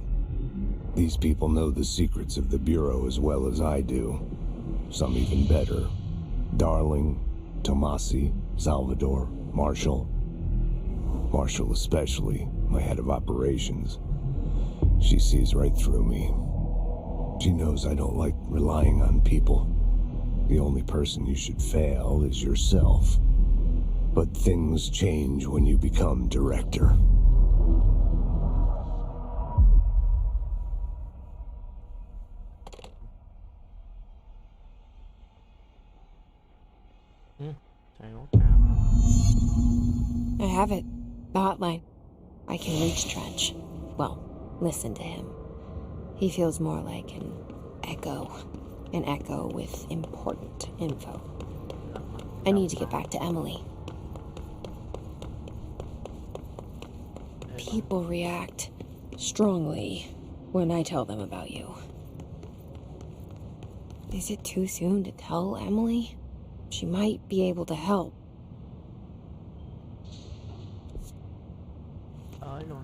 These people know the secrets of the Bureau as well as I do. Some even better. Darling, Tomasi, Salvador, Marshall. Marshall especially, my head of operations. She sees right through me. She knows I don't like relying on people. The only person you should fail is yourself. But things change when you become director. I have it. The hotline. I can reach Trench. Well, listen to him. He feels more like an echo. An echo with important info. I need to get back to Emily. People react strongly when I tell them about you. Is it too soon to tell Emily? She might be able to help. Tới luôn.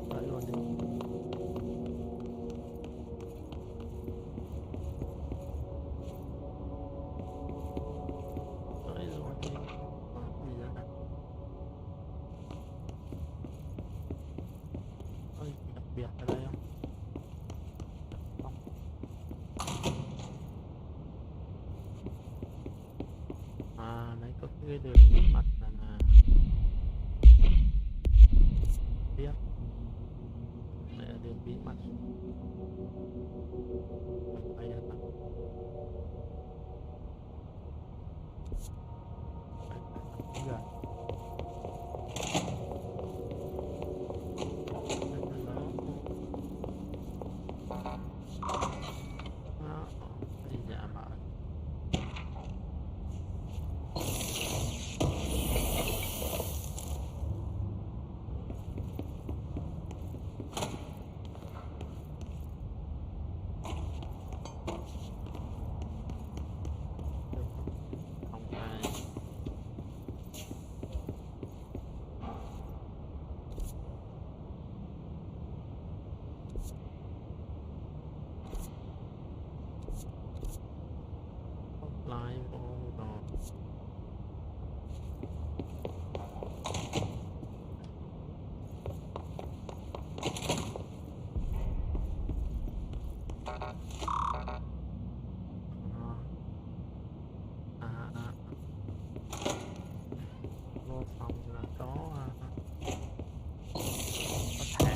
Tới luôn đi. Tới luôn đi. Bây giờ nè. Có gì đặc biệt ở đây không? Không. À, nãy có cái đường bí mật này nè. Biết. Đây là đường bí mật. Đây là ta. Rồi. Đi dạ mở. Không ai. Live vô rồi. Vô phòng là có thẻ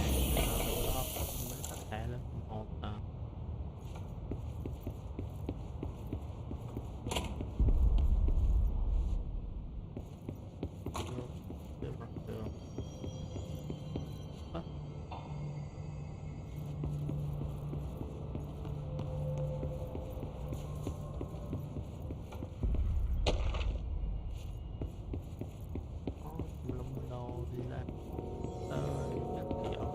mới có thẻ lên một được mặt đường. Lum đồ đi ra tới các kiểu.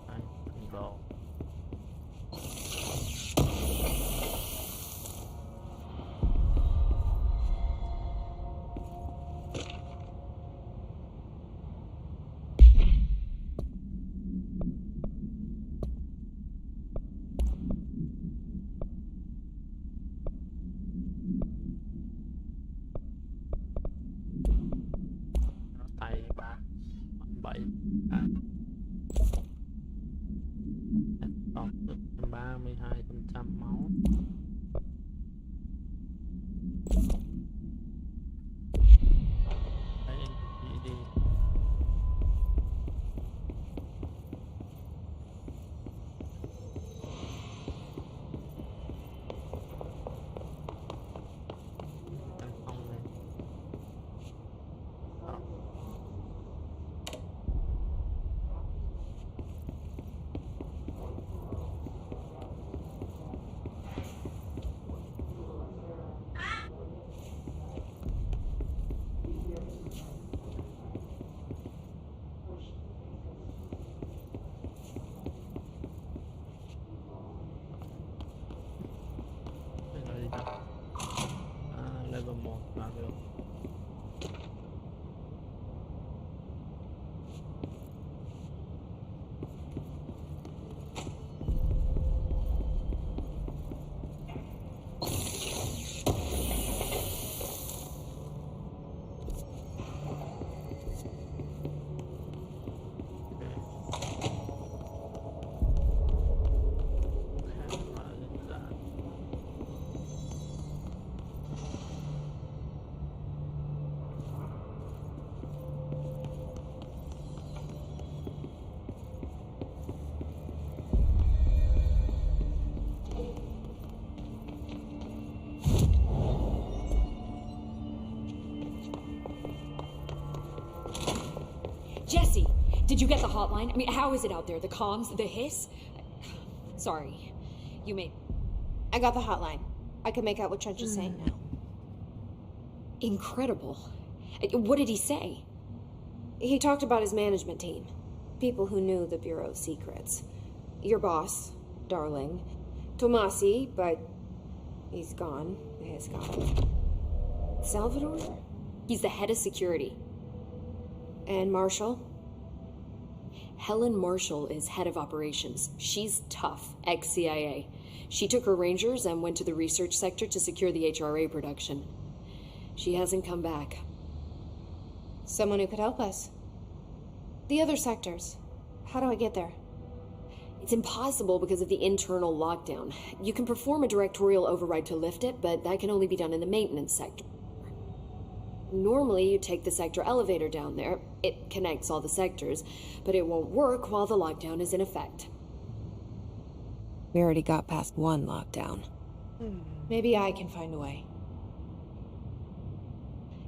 Anh đồ. Tay ba bảy còn được 32% máu. Đấy anh chỉ đi được. Jesse, did you get the hotline? I mean, how is it out there? The comms, the hiss? Sorry, you made... I got the hotline. I can make out what Trench is saying now. Incredible. What did he say? He talked about his management team. People who knew the Bureau's secrets. Your boss, Darling. Tomasi, but he's gone. He's gone. Salvador? He's the head of security. And Marshall? Helen Marshall is head of operations. She's tough, ex-CIA. She took her Rangers and went to the research sector to secure the HRA production. She hasn't come back. Someone who could help us. The other sectors. How do I get there? It's impossible because of the internal lockdown. You can perform a directorial override to lift it, but that can only be done in the maintenance sector. Normally, you take the sector elevator down there. It connects all the sectors, but it won't work while the lockdown is in effect. We already got past one lockdown. Maybe I can find a way.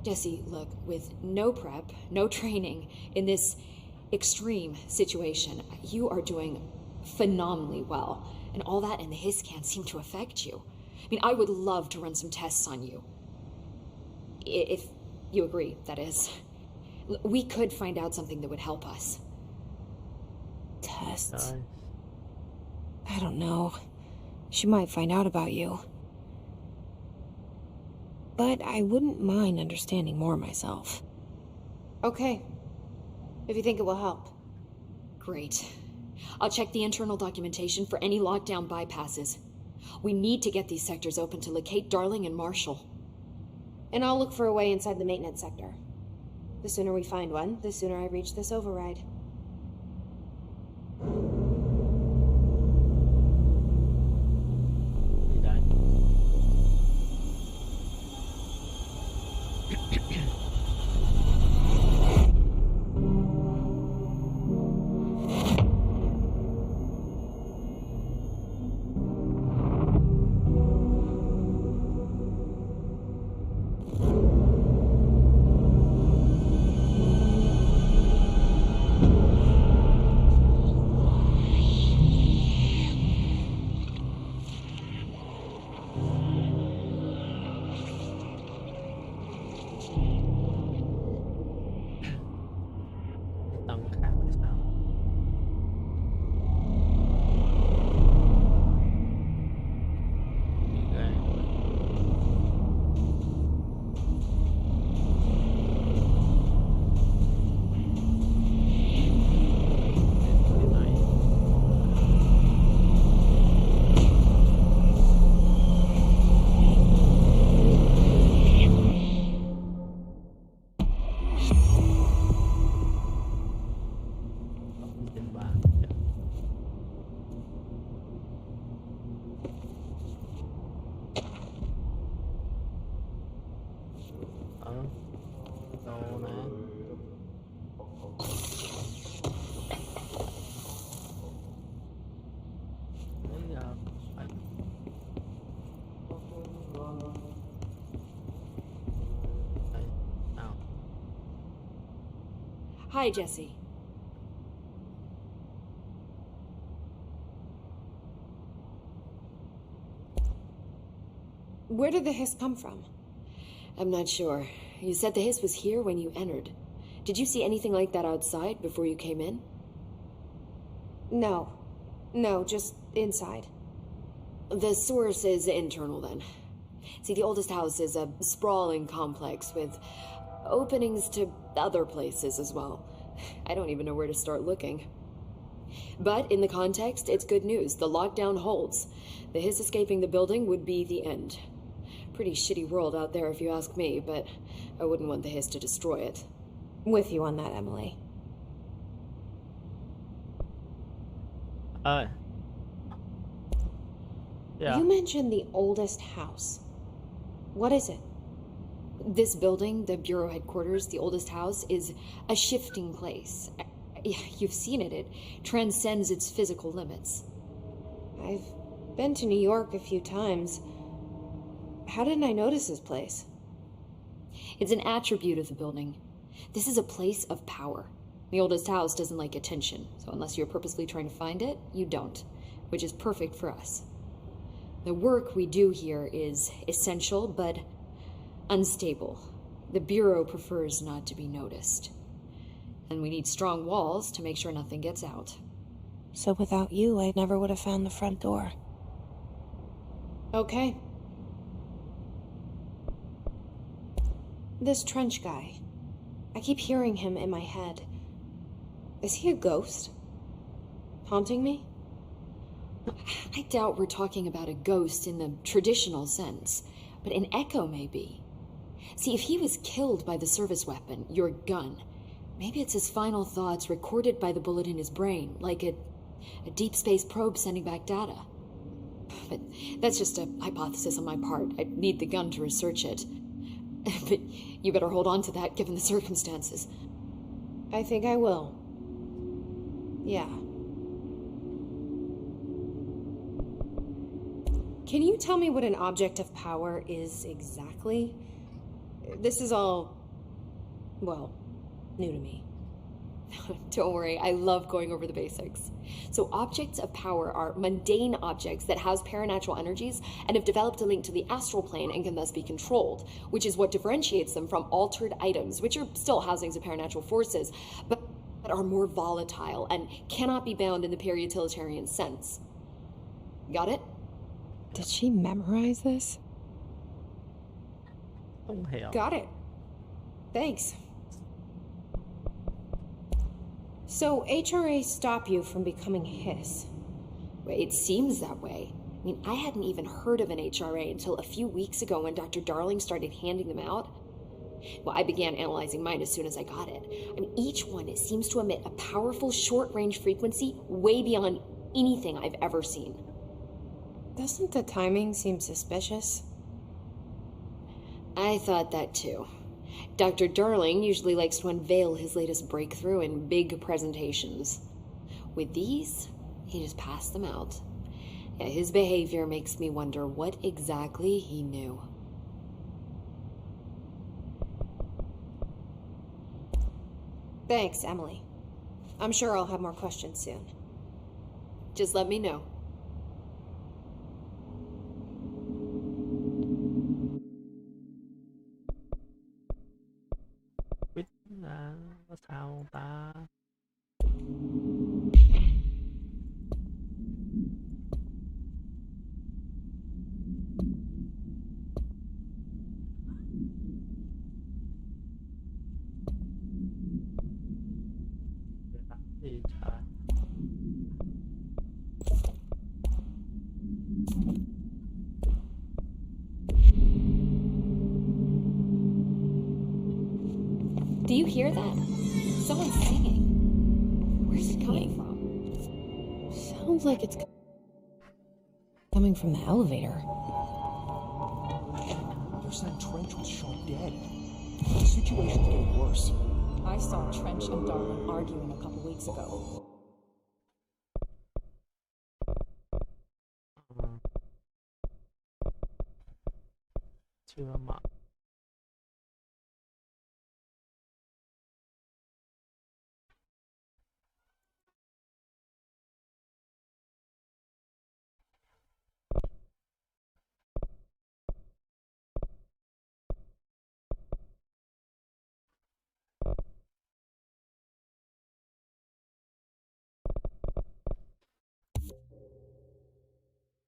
Jesse, look, with no prep, no training, in this extreme situation, you are doing phenomenally well. And all that and the hiss can't seem to affect you. I mean, I would love to run some tests on you. If you agree, that is. We could find out something that would help us. Tests? I don't know. She might find out about you. But I wouldn't mind understanding more myself. Okay. If you think it will help. Great. I'll check the internal documentation for any lockdown bypasses. We need to get these sectors open to locate Darling and Marshall. And I'll look for a way inside the maintenance sector. The sooner we find one, the sooner I reach this override. Hi, Jesse. Where did the hiss come from? I'm not sure. You said the hiss was here when you entered. Did you see anything like that outside before you came in? No. No, just inside. The source is internal then. See, the oldest house is a sprawling complex with openings to other places as well. I don't even know where to start looking. But in the context, it's good news. The lockdown holds. The hiss escaping the building would be the end. Pretty shitty world out there if you ask me, but I wouldn't want the hiss to destroy it. With you on that, Emily. Yeah. You mentioned the oldest house. What is it? This building, the Bureau headquarters, the oldest house, is a shifting place. You've seen it. It transcends its physical limits. I've been to New York a few times. How didn't I notice this place? It's an attribute of the building. This is a place of power. The oldest house doesn't like attention, so unless you're purposely trying to find it, you don't, which is perfect for us. The work we do here is essential, but unstable. The Bureau prefers not to be noticed. And we need strong walls to make sure nothing gets out. So without you, I never would have found the front door. Okay. This Trench guy. I keep hearing him in my head. Is he a ghost? Haunting me? I doubt we're talking about a ghost in the traditional sense, but an echo maybe. See, if he was killed by the service weapon, your gun, maybe it's his final thoughts recorded by the bullet in his brain, like a deep space probe sending back data. But that's just a hypothesis on my part. I'd need the gun to research it. But you better hold on to that given the circumstances. I think I will. Yeah. Can you tell me what an object of power is exactly? This is all, well, new to me. Don't worry, I love going over the basics. So objects of power are mundane objects that house paranatural energies and have developed a link to the astral plane and can thus be controlled, which is what differentiates them from altered items, which are still housings of paranatural forces, but are more volatile and cannot be bound in the pure utilitarian sense. Got it? Did she memorize this? Không hiểu. Got it. Thanks. So HRA stop you from becoming Hiss? It seems that way. I mean, I hadn't even heard of an HRA until a few weeks ago when Dr. Darling started handing them out. Well, I began analyzing mine as soon as I got it. I mean, each one, it seems to emit a powerful short-range frequency way beyond anything I've ever seen. Doesn't the timing seem suspicious? I thought that too. Dr. Darling usually likes to unveil his latest breakthrough in big presentations. With these, he just passed them out. Yeah, his behavior makes me wonder what exactly he knew. Thanks, Emily. I'm sure I'll have more questions soon. Just let me know. Biết là sao ta. Gì trời. Do you hear that? Someone's singing. Where's it coming from? Sounds like it's coming from the elevator. There's that Trench was shot dead. The situation's getting worse. I saw Trench and Darling arguing a couple weeks ago. Chưa mở.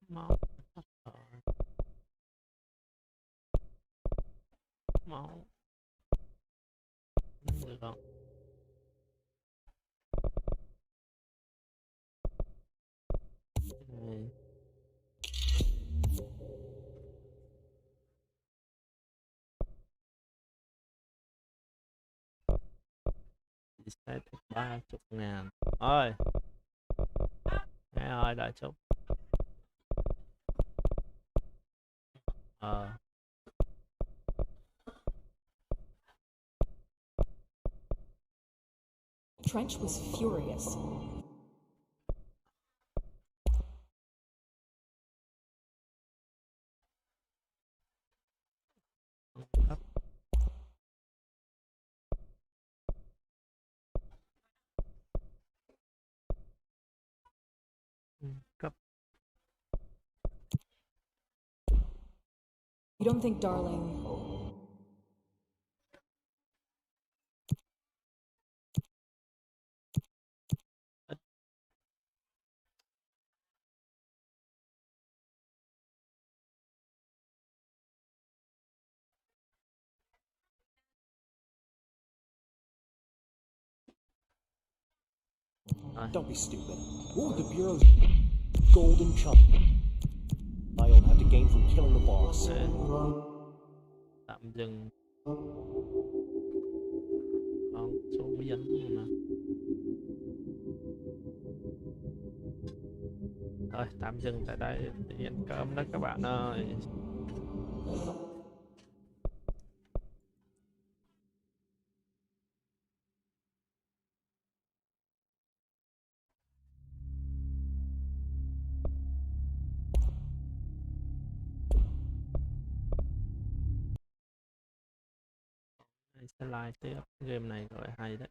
Mở. máu. Được không? Đây. Sẽ 30.000 ơi. Nghe ơi đợi chút. Trench was furious. Cấp. You don't think Darling... Don't be stupid. What would the Bureau's golden chunk I'll have to gain from killing the boss? Tạm dừng. Con số bí ẩn nè. Thôi tạm dừng tại đây để ăn cơm đó các bạn ơi. Sẽ like tiếp game này rồi hay đấy.